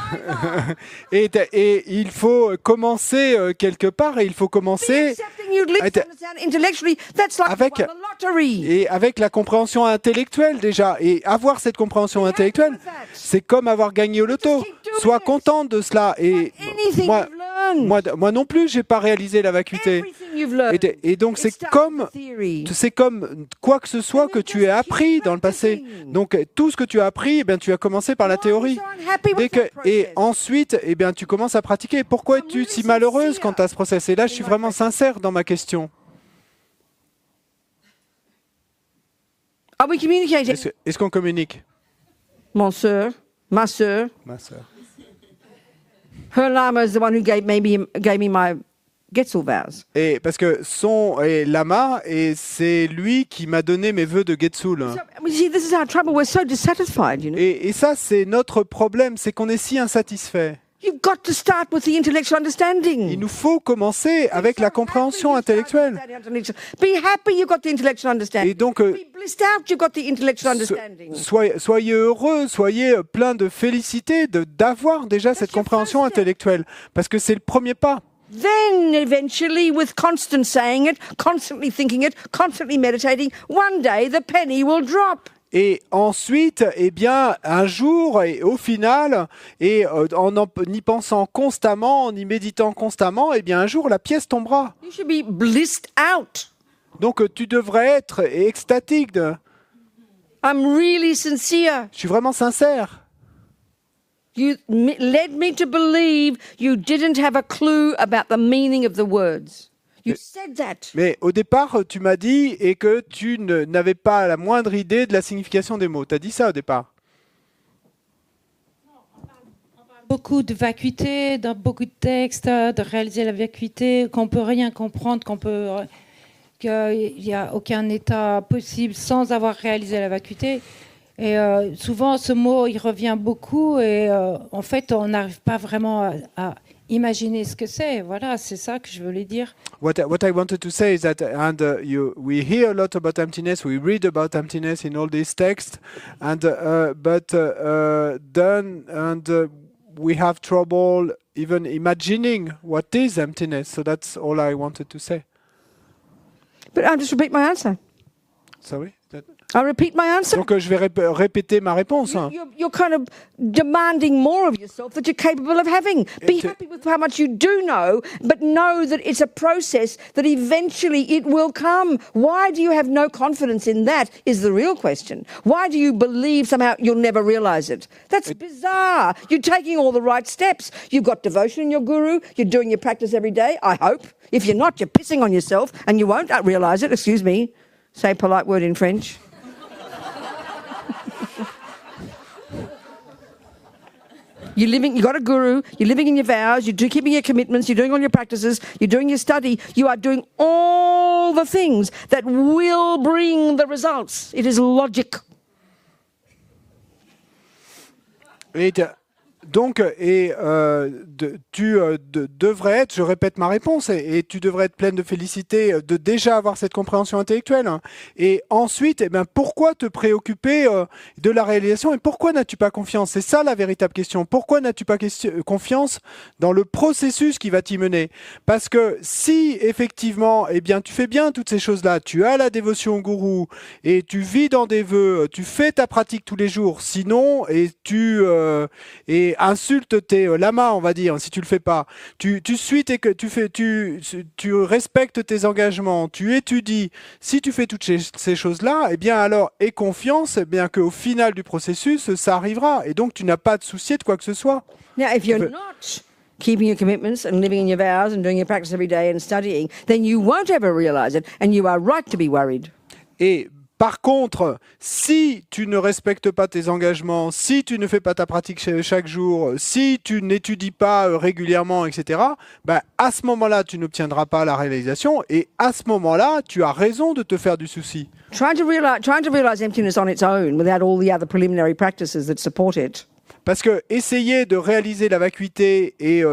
either. et il faut commencer quelque part et il faut commencer Accepting you'd least Attends. understand intellectually, that's like Avec- you won the lottery. et avec la compréhension intellectuelle déjà. Et avoir cette compréhension intellectuelle, c'est comme avoir gagné au loto. Sois content de cela. Et Anything moi, you've learned. moi non plus, j'ai pas réalisé la vacuité. Everything you've learned. Et donc It starts c'est with theory. comme quoi que ce soit que tu aies appris dans le passé. Donc tout ce que tu as appris, eh bien tu as commencé par la théorie. Et ensuite, eh bien tu commences à pratiquer. Pourquoi es-tu si malheureuse quant à ce process? Et là, je suis vraiment sincère dans ma question. Are we communicating? Est-ce qu'on communique? Mon sœur, ma sœur, Ma sœur. her lama is the one who gave me my Getzel vows. Et parce que son lama, et c'est lui qui m'a donné mes vœux de Getsul. So, you see, this is our trouble. We're so dissatisfied, you know. Et ça, c'est notre problème, c'est qu'on est si insatisfait. You've got to start with the intellectual understanding. Il nous faut commencer avec la compréhension intellectuelle. Be happy you've got the intellectual understanding. Et donc, Be blissed out you've got the intellectual understanding. soyez heureux, soyez plein de félicité d'avoir déjà cette compréhension intellectuelle, parce que c'est le premier pas. Then eventually, with constant saying it, constantly thinking it, constantly meditating, one day the penny will drop. Et ensuite, eh bien, un jour, et au final, et en y pensant constamment, en y méditant constamment, eh bien, un jour, la pièce tombera. You should be blissed out. Donc, tu devrais être extatique. I'm really sincere. Je suis vraiment sincère. You led me to believe you didn't have a clue about the meaning of the words. You said that. Mais au départ, tu m'as dit et que tu n'avais pas la moindre idée de la signification des mots. Tu as dit ça au départ. Beaucoup de vacuité dans beaucoup de textes, de réaliser la vacuité, qu'on peut rien comprendre, qu'il n'y a aucun état possible sans avoir réalisé la vacuité. Et souvent, ce mot, il revient beaucoup et en fait, on n'arrive pas vraiment à imaginer ce que c'est. Voilà, c'est ça que je voulais dire. What I wanted to say is that, we hear a lot about emptiness, we read about emptiness in all these texts, we have trouble even imagining what is emptiness. So that's all I wanted to say. But I'll just repeat my answer. Sorry? I'll repeat my answer. Donc je vais répéter ma réponse. You're kind of demanding more of yourself that you're capable of having. Be happy with how much you do know, but know that it's a process that eventually it will come. Why do you have no confidence in that is the real question. Why do you believe somehow you'll never realize it? That's bizarre. You're taking all the right steps. You've got devotion in your guru. You're doing your practice every day, I hope. If you're not, you're pissing on yourself and you won't realize it. Excuse me. Say a polite word in French. You got a guru, you're living in your vows, you're keeping your commitments, you're doing all your practices, you're doing your study, you are doing all the things that will bring the results. It is logic. Tu devrais être, je répète ma réponse, et tu devrais être pleine de félicité de déjà avoir cette compréhension intellectuelle. Et ensuite, eh ben, pourquoi te préoccuper de la réalisation et pourquoi n'as-tu pas confiance? C'est ça la véritable question. Pourquoi n'as-tu pas confiance dans le processus qui va t'y mener? Parce que si effectivement, eh bien, tu fais bien toutes ces choses-là, tu as la dévotion au gourou et tu vis dans des vœux, tu fais ta pratique tous les jours, sinon, et tu insulte tes lamas, on va dire, si tu le fais pas. Tu suis tu respectes tes engagements, tu étudies. Si tu fais toutes ces choses-là, eh bien alors, aie confiance, eh bien qu'au final du processus, ça arrivera. Et donc, tu n'as pas de souci de quoi que ce soit. Now, if you're not keeping your commitments and living in your vows and doing your practice every day and studying, then you won't ever realize it, and you are right to be worried. Et Par contre, si tu ne respectes pas tes engagements, si tu ne fais pas ta pratique chaque jour, si tu n'étudies pas régulièrement, etc., ben, à ce moment-là, tu n'obtiendras pas la réalisation et à ce moment-là, tu as raison de te faire du souci. Trying to realize emptiness on its own without all the other preliminary practices that support it Parce que essayer de réaliser la vacuité et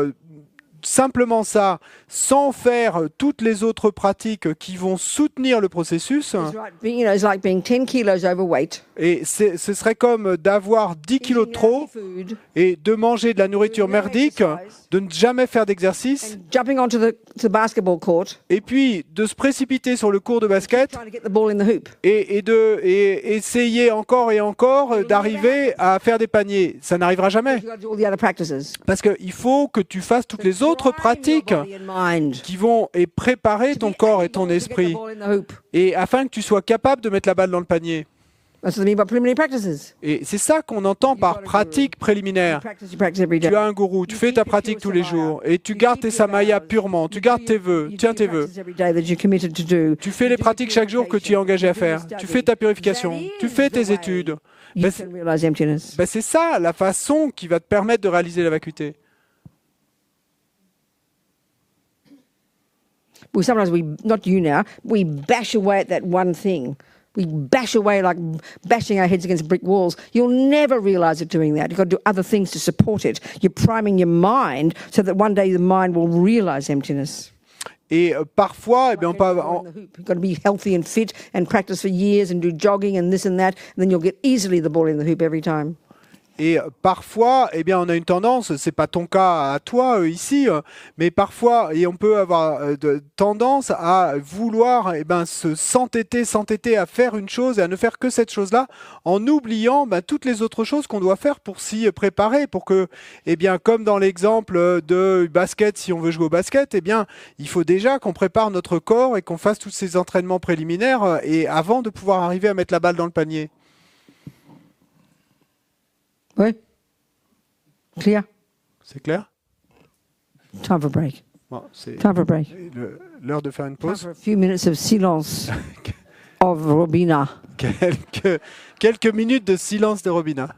simplement ça, sans faire toutes les autres pratiques qui vont soutenir le processus, it's like being 10 kilos overweight, et ce serait comme d'avoir 10 kilos de trop food, et de manger de la nourriture merdique, de ne jamais faire d'exercice, jumping onto the basketball court, et puis de se précipiter sur le court de basket trying to get the ball in the hoop. et essayer encore et encore d'arriver à faire des paniers. Ça n'arrivera jamais. You've got to do all the other practices. Parce qu'il faut que tu fasses toutes les autres pratiques Prime your body and mind. qui vont préparer ton corps et ton To get the esprit, ball in the hoop. et afin que tu sois capable de mettre la balle dans le panier. That's what I mean by preliminary practices. Et c'est ça qu'on entend par pratique préliminaire. You practice every day. Tu as un gourou, tu fais ta pratique tous les jours, et tu gardes tes samayas purement, tu gardes tes vœux, tiens tes vœux. Tu fais les pratiques chaque jour que tu es engagé à faire. Tu fais ta purification, tu fais tes études. You can realize emptiness. Ben, c'est ça la façon qui va te permettre de réaliser la vacuité. Well, sometimes not you now, we bash away at that one thing. We bash away like bashing our heads against brick walls. You'll never realize it doing that. You've got to do other things to support it. You're priming your mind so that one day the mind will realize emptiness. Et parfois, eh bien, You've got to be healthy and fit and practice for years and do jogging and this and that, and then you'll get easily the ball in the hoop every time. Et parfois, eh bien, on a une tendance, c'est pas ton cas à toi ici, mais parfois, et on peut avoir tendance à vouloir s'entêter à faire une chose et à ne faire que cette chose-là, en oubliant toutes les autres choses qu'on doit faire pour s'y préparer, pour que, eh bien, comme dans l'exemple de basket, si on veut jouer au basket, eh bien, il faut déjà qu'on prépare notre corps et qu'on fasse tous ces entraînements préliminaires et avant de pouvoir arriver à mettre la balle dans le panier. Oui? Clear? C'est clair? Time for a break. Bon, c'est Time for a break. l'heure de faire une Time pause. for a few minutes of silence of Robina. Quelques minutes de silence de Robina.